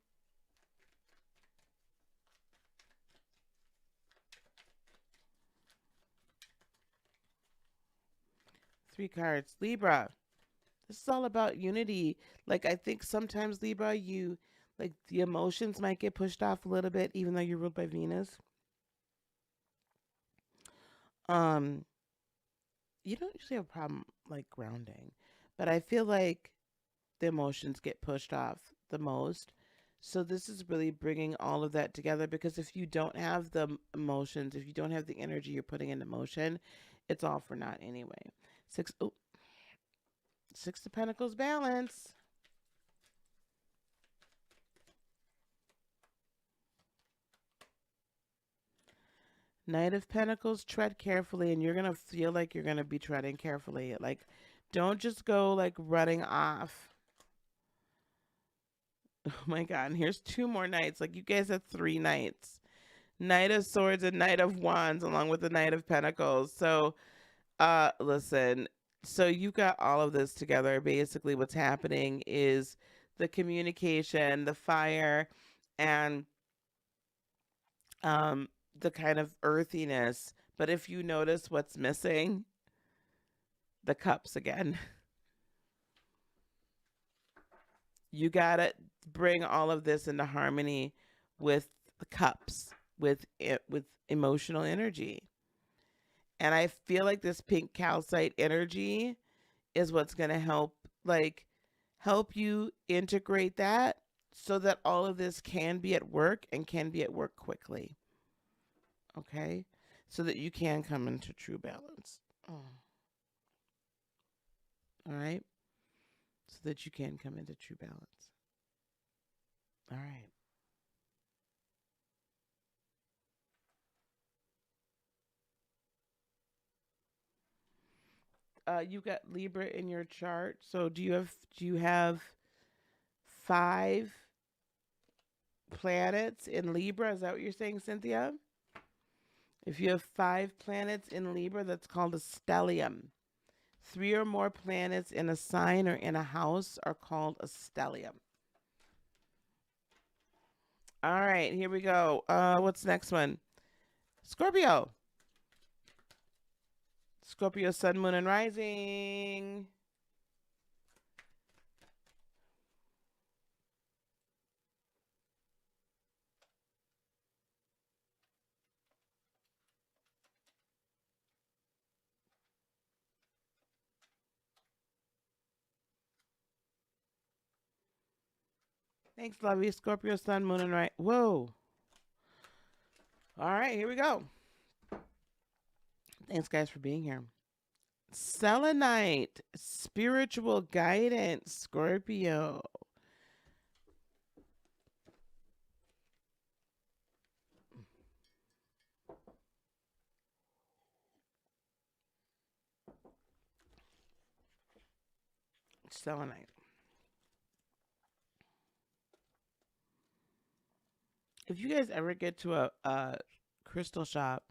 Three cards. Libra. This is all about unity. Like, I think sometimes, Libra, like, the emotions might get pushed off a little bit, even though you're ruled by Venus. You don't usually have a problem, like, grounding. But I feel like the emotions get pushed off the most. So this is really bringing all of that together, because if you don't have the emotions, if you don't have the energy you're putting into motion, it's all for naught anyway. Six of Pentacles, balance. Knight of Pentacles, tread carefully, and you're going to feel like you're going to be treading carefully. Like, don't just go, like, running off. Oh, my God. And here's two more knights. Like, you guys have three knights. Knight of Swords and Knight of Wands, along with the Knight of Pentacles. So, listen. So you've got all of this together. Basically, what's happening is the communication, the fire, and the kind of earthiness. But if you notice what's missing, the cups again. You gotta bring all of this into harmony with the cups, with emotional energy. And I feel like this pink calcite energy is what's gonna help you integrate that, so that all of this can be at work and can be at work quickly. Okay? So that you can come into true balance. Oh. All right? So that you can come into true balance. All right. You've got Libra in your chart. So do you have 5 planets in Libra? Is that what you're saying, Cynthia? If you have 5 planets in Libra, that's called a stellium. 3 or more planets in a sign or in a house are called a stellium. All right, here we go. What's the next one? Scorpio. Scorpio, sun, moon, and rising. Thanks, lovey. Scorpio, sun, moon, and right. Whoa. All right, here we go. Thanks, guys, for being here. Selenite, spiritual guidance, Scorpio. Selenite. If you guys ever get to a crystal shop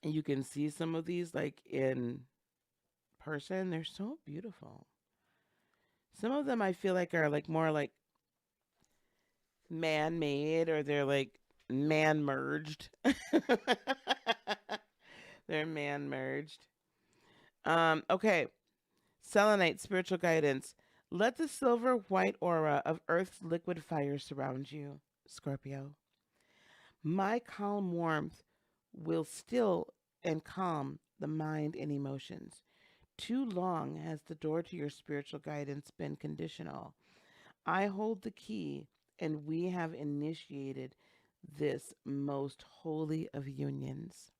and you can see some of these like in person, they're so beautiful. Some of them I feel like are like more like man-made, or they're like man-merged. They're man-merged. Okay. Selenite, spiritual guidance. Let the silver white aura of Earth's liquid fire surround you, Scorpio. My calm warmth will still and calm the mind and emotions. Too long has the door to your spiritual guidance been conditional. I hold the key, and we have initiated this most holy of unions.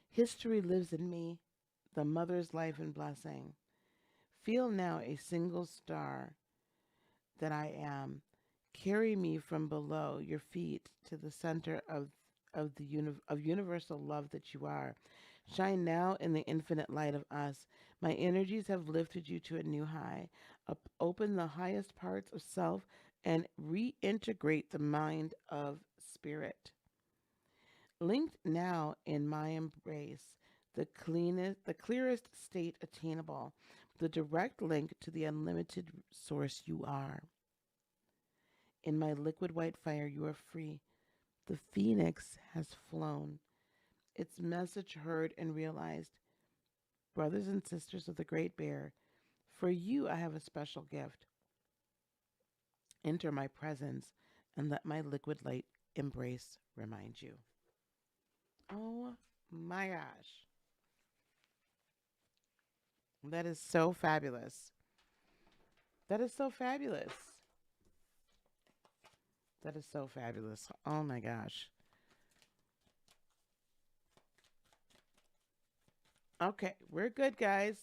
History lives in me, the mother's life and blessing. Feel now a single star that I am. Carry me from below your feet to the center of universal love that you are. Shine now in the infinite light of us. My energies have lifted you to a new high. Open the highest parts of self and reintegrate the mind of spirit. Linked now in my embrace, the clearest state attainable, the direct link to the unlimited source you are. In my liquid white fire, you are free. The phoenix has flown, its message heard and realized. Brothers and sisters of the Great Bear, for you I have a special gift. Enter my presence and let my liquid light embrace remind you. Oh my gosh. That is so fabulous. That is so fabulous. That is so fabulous. Oh my gosh. Okay, we're good, guys.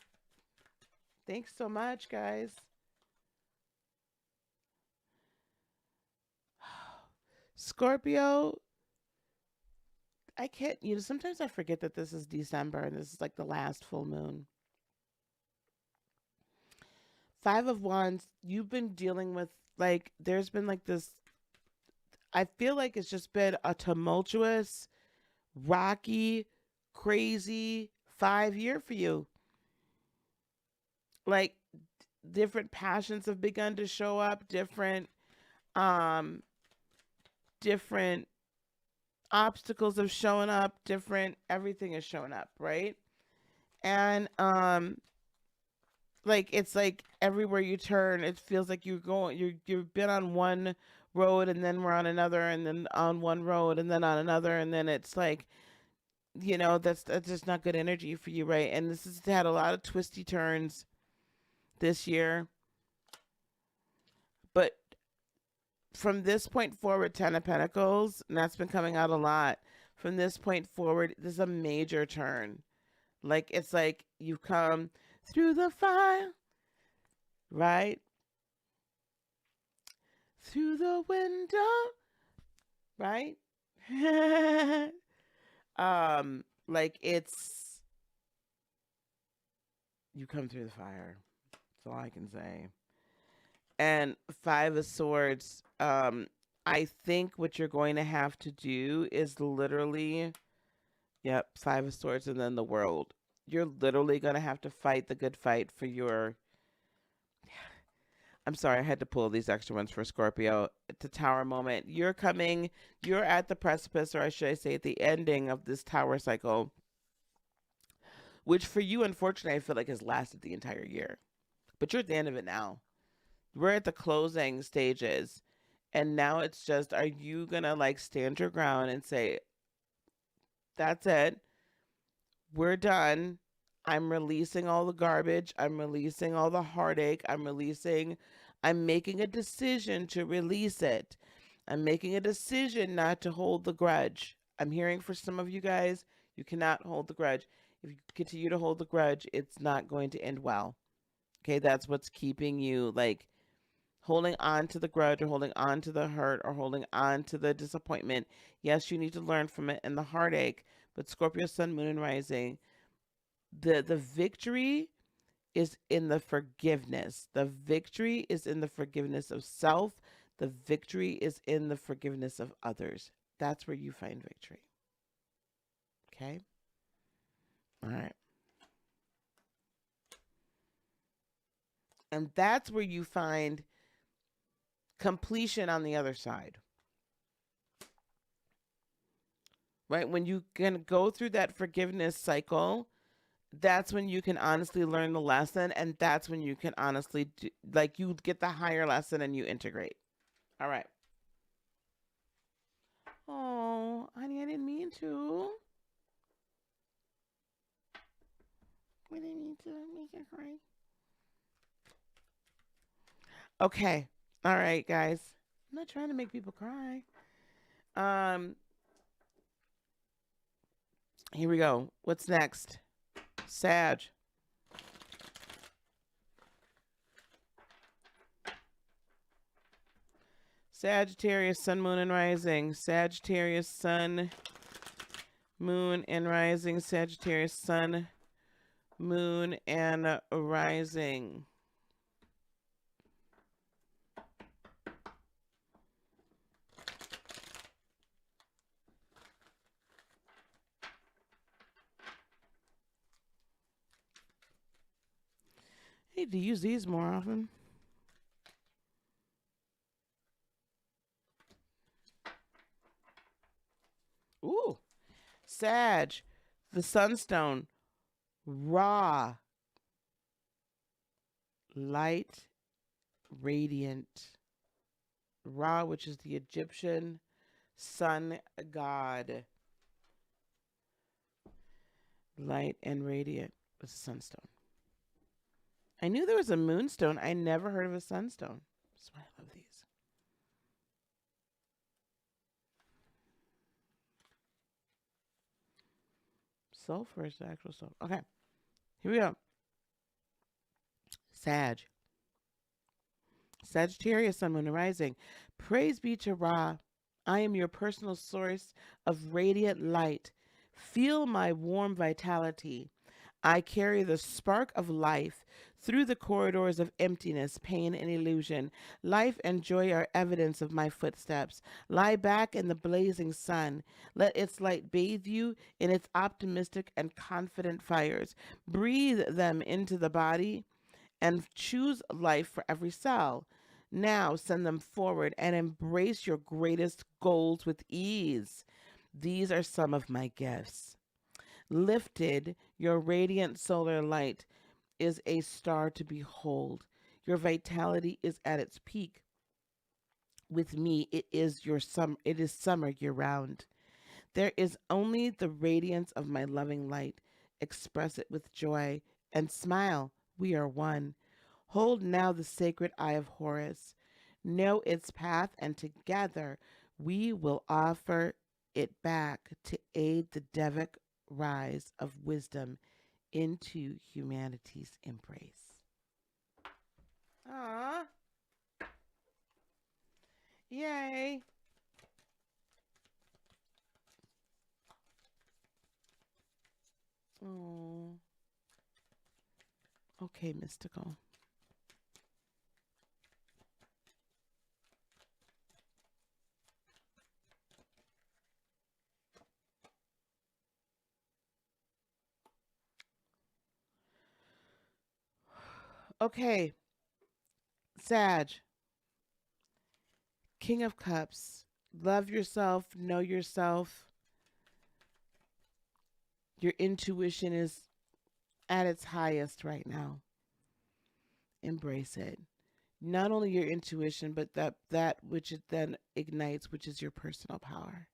Thanks so much, guys. Scorpio, I can't, sometimes I forget that this is December and this is like the last full moon. Five of Wands, you've been dealing with, like, there's been like this, I feel like it's just been a tumultuous, rocky, crazy 5 year for you. Like, different passions have begun to show up, um different obstacles have shown up, different everything is showing up, right? And like, it's like everywhere you turn it feels like you've been on one road and then we're on another, and then on one road and then on another, and then it's like, that's just not good energy for you, right? And this has had a lot of twisty turns this year. But from this point forward, 10 of Pentacles, and that's been coming out a lot. From this point forward, this is a major turn. Like, it's like you've come through the fire, right? Through the window, right? Like, it's, you come through the fire. That's all I can say. And Five of Swords, I think what you're going to have to do is literally, yep, Five of Swords and then the World. You're literally going to have to fight the good fight for your, I'm sorry, I had to pull these extra ones for Scorpio. The Tower moment. You're at the precipice, or I should say at the ending of this Tower cycle, which for you, unfortunately, I feel like has lasted the entire year. But you're at the end of it now. We're at the closing stages. And now it's just, are you going to like stand your ground and say, that's it, we're done, I'm releasing all the garbage. I'm releasing all the heartache. I'm making a decision to release it. I'm making a decision not to hold the grudge. I'm hearing for some of you guys, you cannot hold the grudge. If you continue to hold the grudge, it's not going to end well. Okay, that's what's keeping you like holding on to the grudge or holding on to the hurt or holding on to the disappointment. Yes, you need to learn from it and the heartache, but Scorpio, Sun, Moon, and Rising, the victory is in the forgiveness. The victory is in the forgiveness of self. The victory is in the forgiveness of others. That's where you find victory. Okay? All right. And that's where you find completion on the other side. Right? When you can go through that forgiveness cycle, that's when you can honestly learn the lesson, and that's when you can honestly do, like, you get the higher lesson and you integrate. All right. Oh, honey, I didn't mean to. I didn't mean to make you cry. Okay. All right, guys. I'm not trying to make people cry. Here we go. What's next? Sag. Sagittarius, Sun, Moon, and Rising. Sagittarius, Sun, Moon, and Rising. Sagittarius, Sun, Moon, and Rising. I need to use these more often. Ooh. Sag, the Sunstone, raw, light, radiant. Ra, which is the Egyptian sun god. Light and radiant was a sunstone. I knew there was a moonstone. I never heard of a sunstone. That's why I love these. Sulfur is the actual sulfur. Okay, here we go. Sag. Sagittarius, Sun, Moon, and Rising. Praise be to Ra. I am your personal source of radiant light. Feel my warm vitality. I carry the spark of life through the corridors of emptiness, pain, and illusion. Life and joy are evidence of my footsteps. Lie back in the blazing sun. Let its light bathe you in its optimistic and confident fires. Breathe them into the body and choose life for every cell. Now send them forward and embrace your greatest goals with ease. These are some of my gifts. Lifted, your radiant solar light is a star to behold. Your vitality is at its peak. With me, it is summer year round. There is only the radiance of my loving light. Express it with joy and smile. We are one. Hold now the sacred eye of Horus. Know its path, and together we will offer it back to aid the Devic rise of wisdom into humanity's embrace. Aww. Yay. Oh. Okay, mystical. Okay, Sag, King of Cups. Love yourself, know yourself. Your intuition is at its highest right now. Embrace it. Not only your intuition, but that which it then ignites, which is your personal power.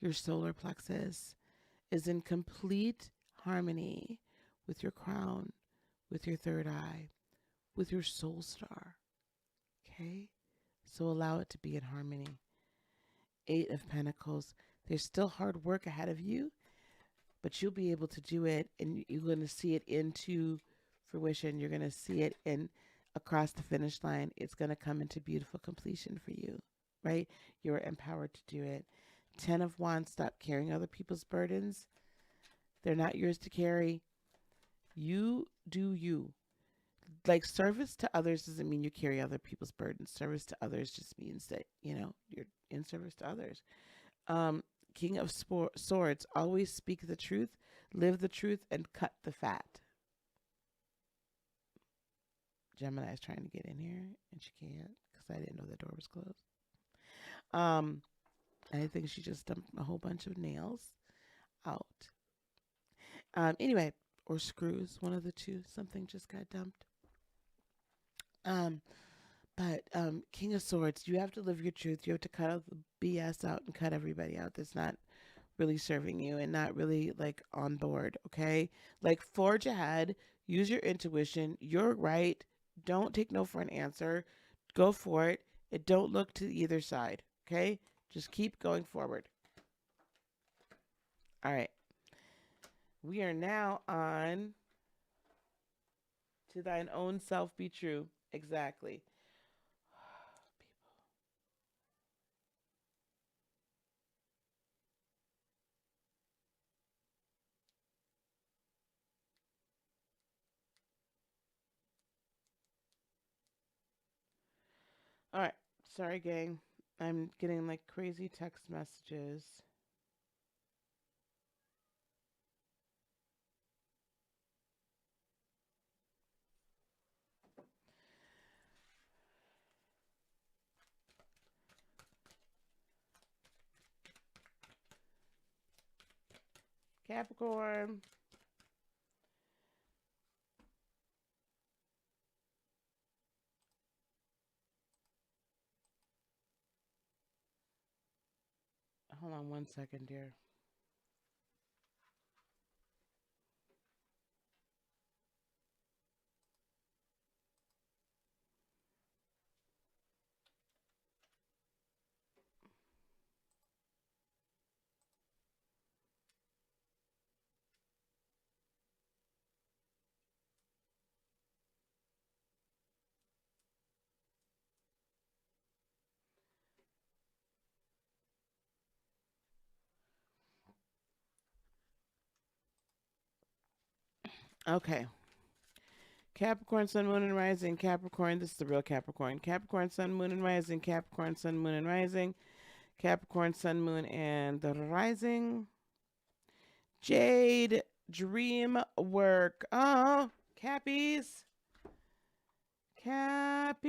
Your solar plexus is in complete harmony with your crown, with your third eye, with your soul star. Okay? So allow it to be in harmony. 8 of Pentacles. There's still hard work ahead of you, but you'll be able to do it, and you're going to see it into fruition. You're going to see it in across the finish line. It's going to come into beautiful completion for you, right? You're empowered to do it. 10 of Wands. Stop carrying other people's burdens. They're not yours to carry. You do you. Like, service to others doesn't mean you carry other people's burdens. Service to others just means that, you're in service to others. King of Swords, always speak the truth, live the truth, and cut the fat. Gemini is trying to get in here, and she can't because I didn't know the door was closed. I think she just dumped a whole bunch of nails out. Anyway, or screws, one of the two. Something just got dumped. But King of Swords, you have to live your truth. You have to cut out the BS out and cut everybody out that's not really serving you and not really like on board, okay? Like, forge ahead, use your intuition. You're right. Don't take no for an answer. Go for it. And don't look to either side, okay? Just keep going forward. All right. We are now on to thine own self be true. Exactly. All right. Sorry, gang. I'm getting like crazy text messages. Capricorn. Hold on 1 second, dear. Okay. Capricorn, Sun, Moon, and Rising. Capricorn, this is the real Capricorn. Capricorn, Sun, Moon, and Rising. Capricorn, Sun, Moon, and Rising. Capricorn, Sun, Moon, and the Rising. Jade, dream work. Oh, Cappies. Cappies.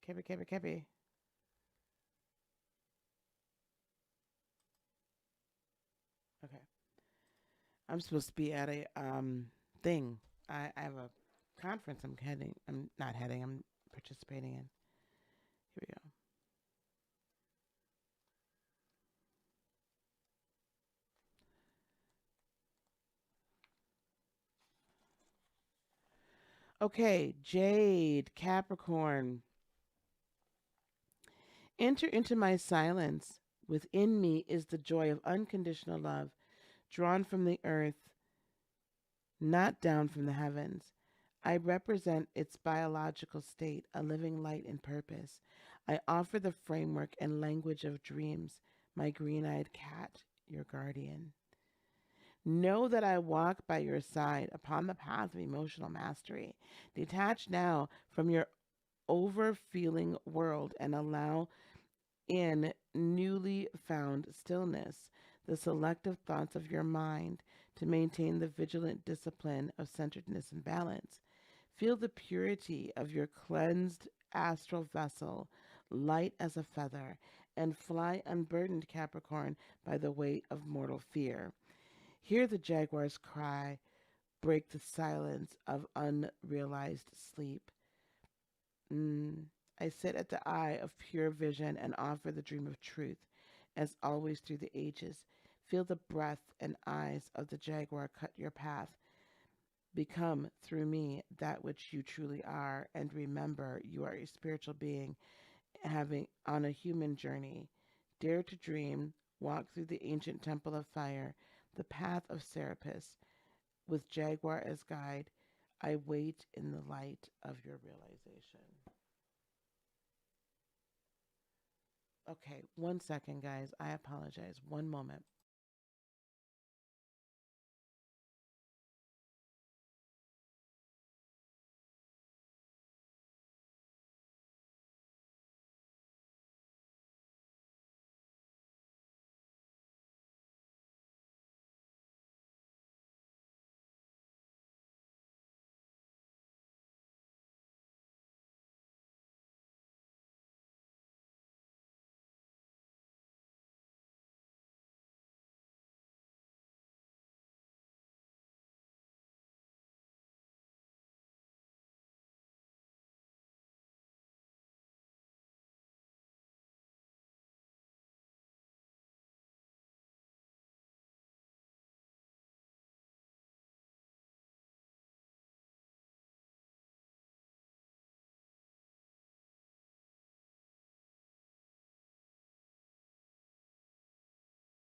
Cappy. Okay. I'm supposed to be at a thing. I have a conference I'm participating in. Here we go. Okay, Jade, Capricorn. Enter into my silence. Within me is the joy of unconditional love, drawn from the earth, not down from the heavens. I represent its biological state, a living light and purpose. I offer the framework and language of dreams, my green-eyed cat, your guardian. Know that I walk by your side upon the path of emotional mastery. Detach now from your over-feeling world and allow in newly found stillness the selective thoughts of your mind to maintain the vigilant discipline of centeredness and balance. Feel the purity of your cleansed astral vessel, light as a feather, and fly unburdened, Capricorn, by the weight of mortal fear. Hear the jaguar's cry, break the silence of unrealized sleep. I sit at the eye of pure vision and offer the dream of truth. as always through the ages. Feel the breath and eyes of the jaguar cut your path. Become, through me, that which you truly are, and remember you are a spiritual being having on a human journey. Dare to dream, walk through the ancient temple of fire, the path of Serapis, with Jaguar as guide. I wait in the light of your realization. Okay, 1 second, guys. I apologize. One moment.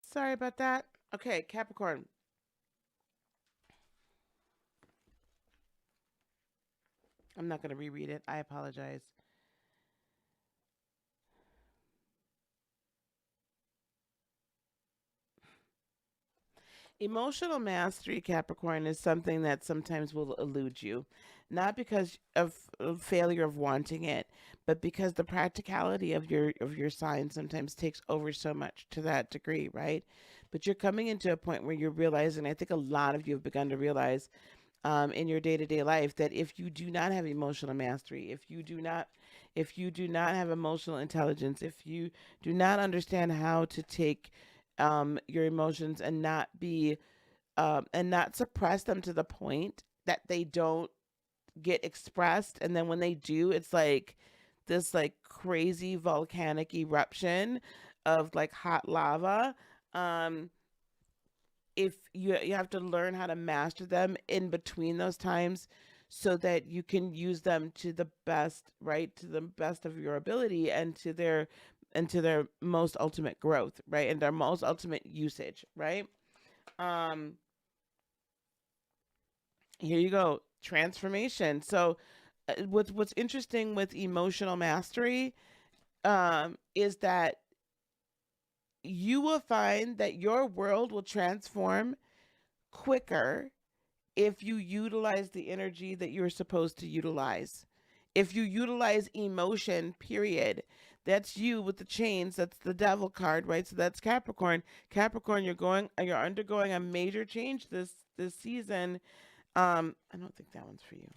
Sorry about that. Okay, Capricorn. I'm not going to reread it. I apologize. Emotional mastery, Capricorn, is something that sometimes will elude you, not because of failure of wanting it, but because the practicality of your sign sometimes takes over so much to that degree, right? But you're coming into a point where you're realizing. I think a lot of you have begun to realize in your day to day life that if you do not have emotional mastery, if you do not have emotional intelligence, if you do not understand how to take your emotions and not be and not suppress them to the point that they don't get expressed, and then when they do, it's like this like crazy volcanic eruption of like hot lava. Um, if you have to learn how to master them in between those times so that you can use them to the best, right, to the best of your ability and to their most ultimate growth, right, and their most ultimate usage, right? um Here you go, transformation. So what's interesting with emotional mastery is that you will find that your world will transform quicker if you utilize the energy that you're supposed to utilize. If you utilize emotion, period. That's you with the chains. That's the devil card, right? So that's Capricorn. Capricorn, you're undergoing a major change this season. I don't think that one's for you.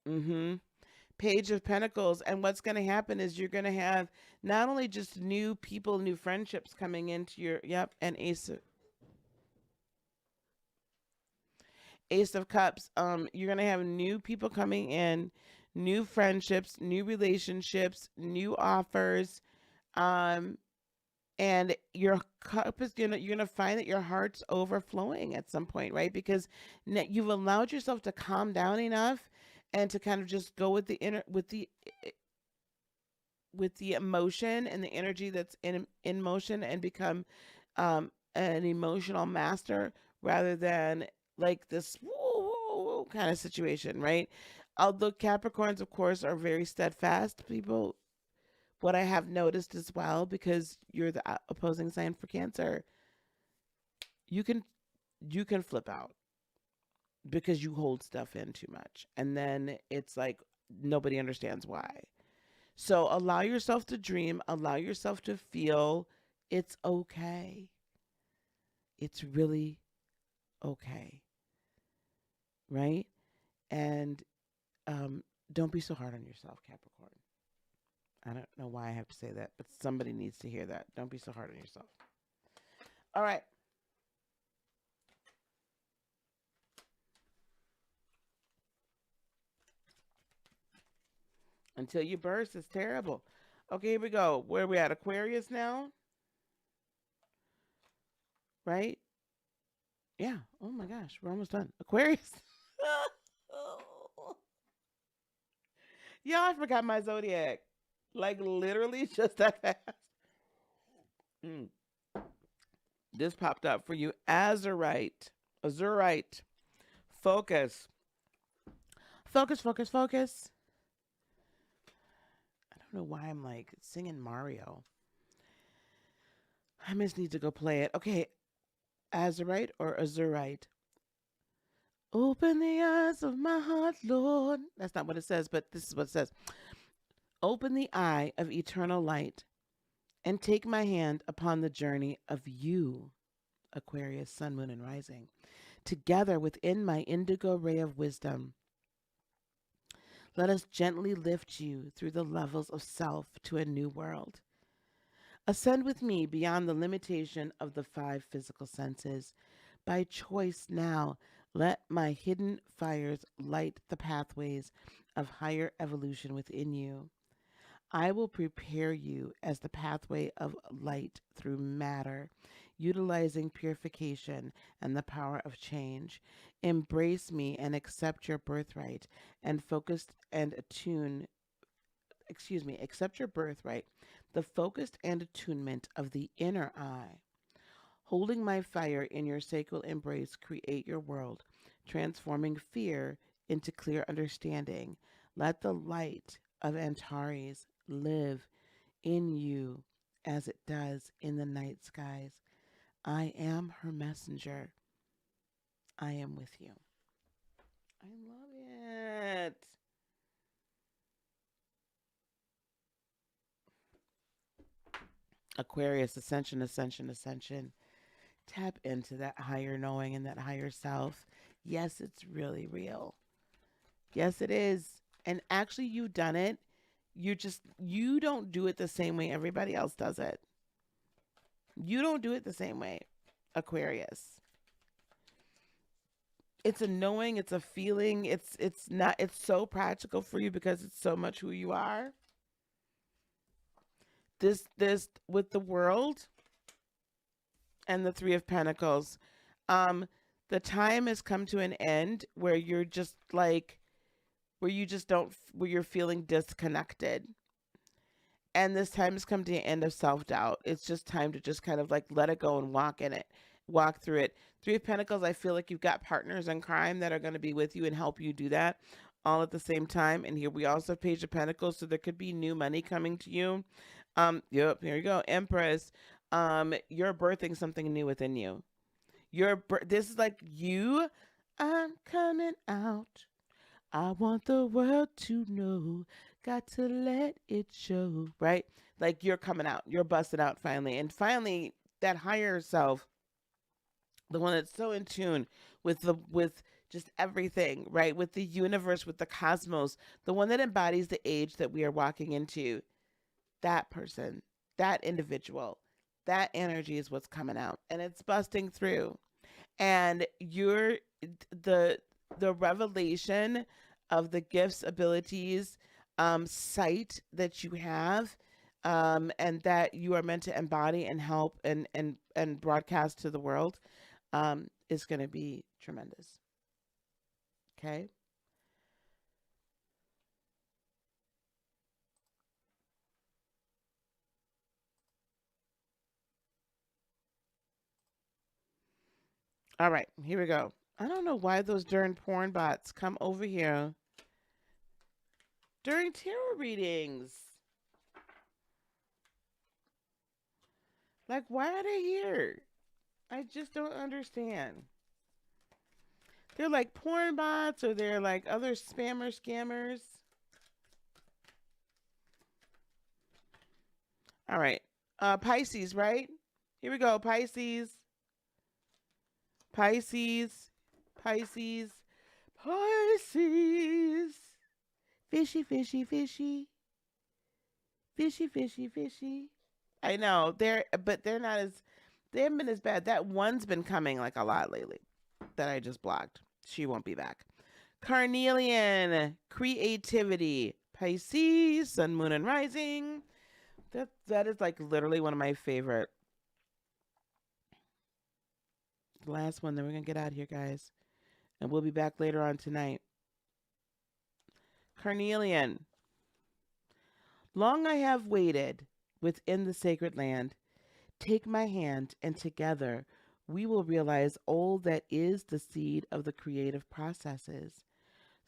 Mm-hmm. Page of Pentacles. And what's going to happen is you're going to have not only just new people, new friendships coming into your, yep, and Ace of Cups. You're going to have new people coming in, new friendships, new relationships, new offers. Um, and your cup is you're gonna find that your heart's overflowing at some point, right? Because you've allowed yourself to calm down enough and to kind of just go with the inner with the emotion and the energy that's in motion, and become an emotional master rather than like this woo, woo, woo kind of situation, right? Although Capricorns, of course, are very steadfast people, what I have noticed as well, because you're the opposing sign for Cancer, you can flip out because you hold stuff in too much, and then it's like nobody understands why. So allow yourself to dream, allow yourself to feel. It's okay. It's really okay, right? And don't be so hard on yourself, Capricorn. I don't know why I have to say that, but somebody needs to hear that. Don't be so hard on yourself. All right. Until you burst, it's terrible. Okay, here we go. Where are we at? Aquarius now? Right? Yeah. Oh my gosh, we're almost done. Aquarius. Y'all, I forgot my zodiac. Like literally just that fast. Mm. This popped up for you. Azurite. Azurite. Focus. Focus, focus, focus. I don't know why I'm like singing Mario. I just need to go play it. Okay. Azurite or Azurite? Open the eyes of my heart, Lord. That's not what it says, but this is what it says. Open the eye of eternal light and take my hand upon the journey of you, Aquarius, sun, moon, and rising, together within my indigo ray of wisdom. Let us gently lift you through the levels of self to a new world. Ascend with me beyond the limitation of the 5 physical senses. By choice now, let my hidden fires light the pathways of higher evolution within you. I will prepare you as the pathway of light through matter, utilizing purification and the power of change. Embrace me and accept your birthright and accept your birthright, the focused and attunement of the inner eye. Holding my fire in your sacred embrace, create your world, transforming fear into clear understanding. Let the light of Antares live in you as it does in the night skies. I am her messenger. I am with you. I love it. Aquarius, ascension, ascension, ascension. Tap into that higher knowing and that higher self. Yes, it's really real. Yes, it is. And actually, you've done it. You don't do it the same way everybody else does it. You don't do it the same way, Aquarius. It's a knowing, it's a feeling, it's so practical for you because it's so much who you are. This with the world and the 3 of Pentacles, the time has come to an end where you're just like, where you're feeling disconnected. And this time has come to the end of self-doubt. It's just time to just kind of like let it go and walk through it. 3 of Pentacles, I feel like you've got partners in crime that are going to be with you and help you do that all at the same time. And here we also have Page of Pentacles, so there could be new money coming to you. Yep, here you go. Empress, you're birthing something new within you. This is like you, I'm coming out. I want the world to know. Got to let it show, right? Like you're coming out. You're busting out finally. And finally, that higher self, the one that's so in tune with just everything, right? With the universe, with the cosmos, the one that embodies the age that we are walking into. That person, that individual, that energy is what's coming out, and it's busting through. And you're the revelation of the gifts, abilities, sight that you have, and that you are meant to embody and help and broadcast to the world, is going to be tremendous. Okay. All right, here we go. I don't know why those darn porn bots come over here during tarot readings. Like, why are they here? I just don't understand. They're like porn bots, or they're like other scammers. All right. Pisces, right? Here we go. Pisces. Pisces. Pisces. Pisces. Fishy, fishy, fishy. Fishy, fishy, fishy. I know. They haven't been as bad. That one's been coming like a lot lately that I just blocked. She won't be back. Carnelian, creativity, Pisces, sun, moon, and rising. That is like literally one of my favorite. The last one, then we're going to get out of here, guys. And we'll be back later on tonight. Carnelian. Long I have waited within the sacred land. Take my hand, and together we will realize all that is the seed of the creative processes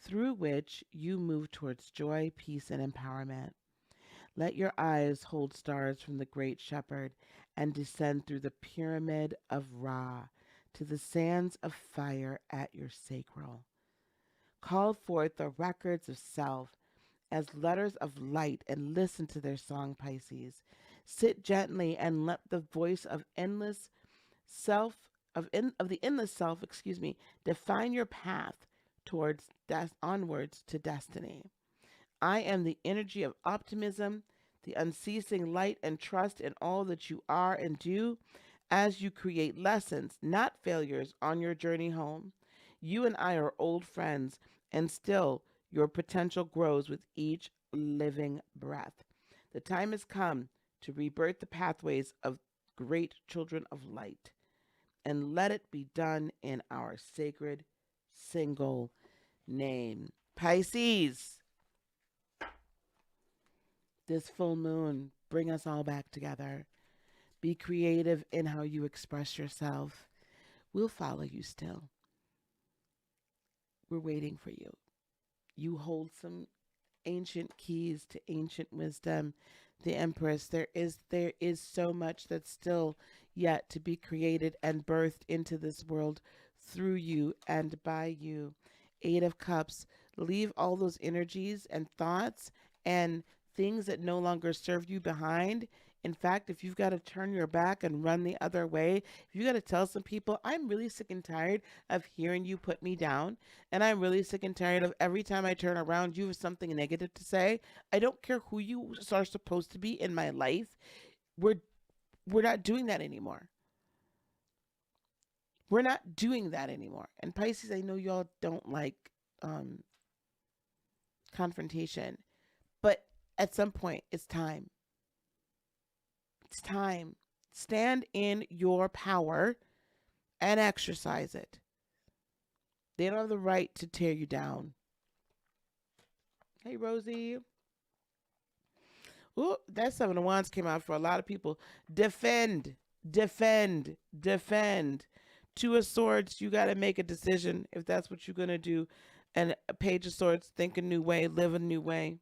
through which you move towards joy, peace, and empowerment. Let your eyes hold stars from the great shepherd and descend through the pyramid of Ra to the sands of fire at your sacral. Call forth the records of self as letters of light and listen to their song, Pisces. Sit gently and let the voice of endless self of the endless self, define your path towards onwards to destiny. I am the energy of optimism, the unceasing light and trust in all that you are and do as you create lessons, not failures, on your journey home. You and I are old friends, and still your potential grows with each living breath. The time has come to rebirth the pathways of great children of light, and let it be done in our sacred single name. Pisces, this full moon, bring us all back together. Be creative in how you express yourself. We'll follow you still. We're waiting for you. You hold some ancient keys to ancient wisdom. The Empress, there is so much that's still yet to be created and birthed into this world through you and by you. Eight of Cups, leave all those energies and thoughts and things that no longer serve you behind. In fact, if you've got to turn your back and run the other way, if you got to tell some people, I'm really sick and tired of hearing you put me down, and I'm really sick and tired of every time I turn around, you have something negative to say. I don't care who you are supposed to be in my life. We're not doing that anymore. We're not doing that anymore. And Pisces, I know y'all don't like confrontation, but at some point, it's time. It's time. Stand in your power and exercise it. They don't have the right to tear you down. Hey, Rosie. Ooh, that Seven of Wands came out for a lot of people. Defend, defend, defend. Two of Swords, you got to make a decision if that's what you're going to do. And a Page of Swords, think a new way, live a new way.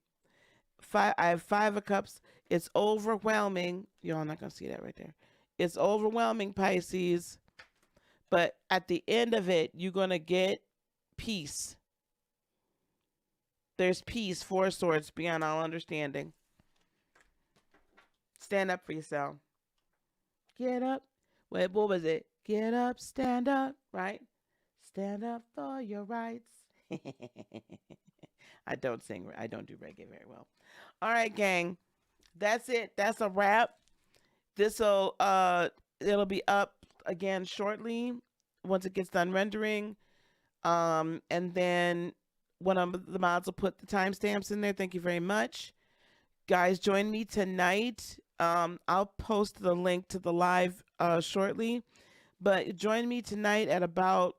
I have Five of Cups. It's overwhelming. Y'all not going to see that right there. It's overwhelming, Pisces. But at the end of it, you're going to get peace. There's peace, Four of Swords, beyond all understanding. Stand up for yourself. Get up. Wait, what was it? Get up, stand up, right? Stand up for your rights. I don't do reggae very well. All right, gang. That's it. That's a wrap. This'll it'll be up again shortly once it gets done rendering. And then one of the mods will put the timestamps in there. Thank you very much. Guys, join me tonight. I'll post the link to the live shortly. But join me tonight at about,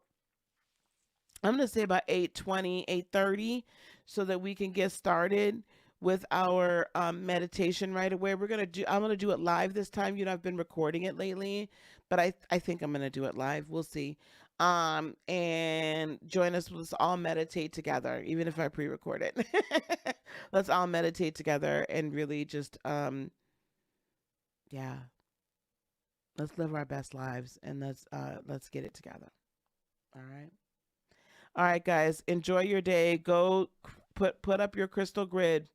I'm going to say about 8:20, 8:30, so that we can get started with our meditation right away. I'm going to do it live this time. You know, I've been recording it lately, but I think I'm going to do it live. We'll see. And join us. Let's all meditate together, even if I pre-record it. Let's all meditate together and really just, yeah. Let's live our best lives, and let's get it together. All right. All right, guys. Enjoy your day. Go put up your crystal grid.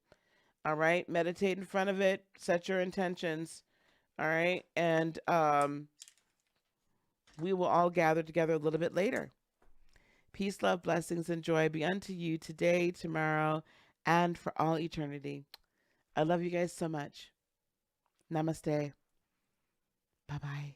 All right. Meditate in front of it. Set your intentions. All right. And we will all gather together a little bit later. Peace, love, blessings, and joy be unto you today, tomorrow, and for all eternity. I love you guys so much. Namaste. Bye-bye.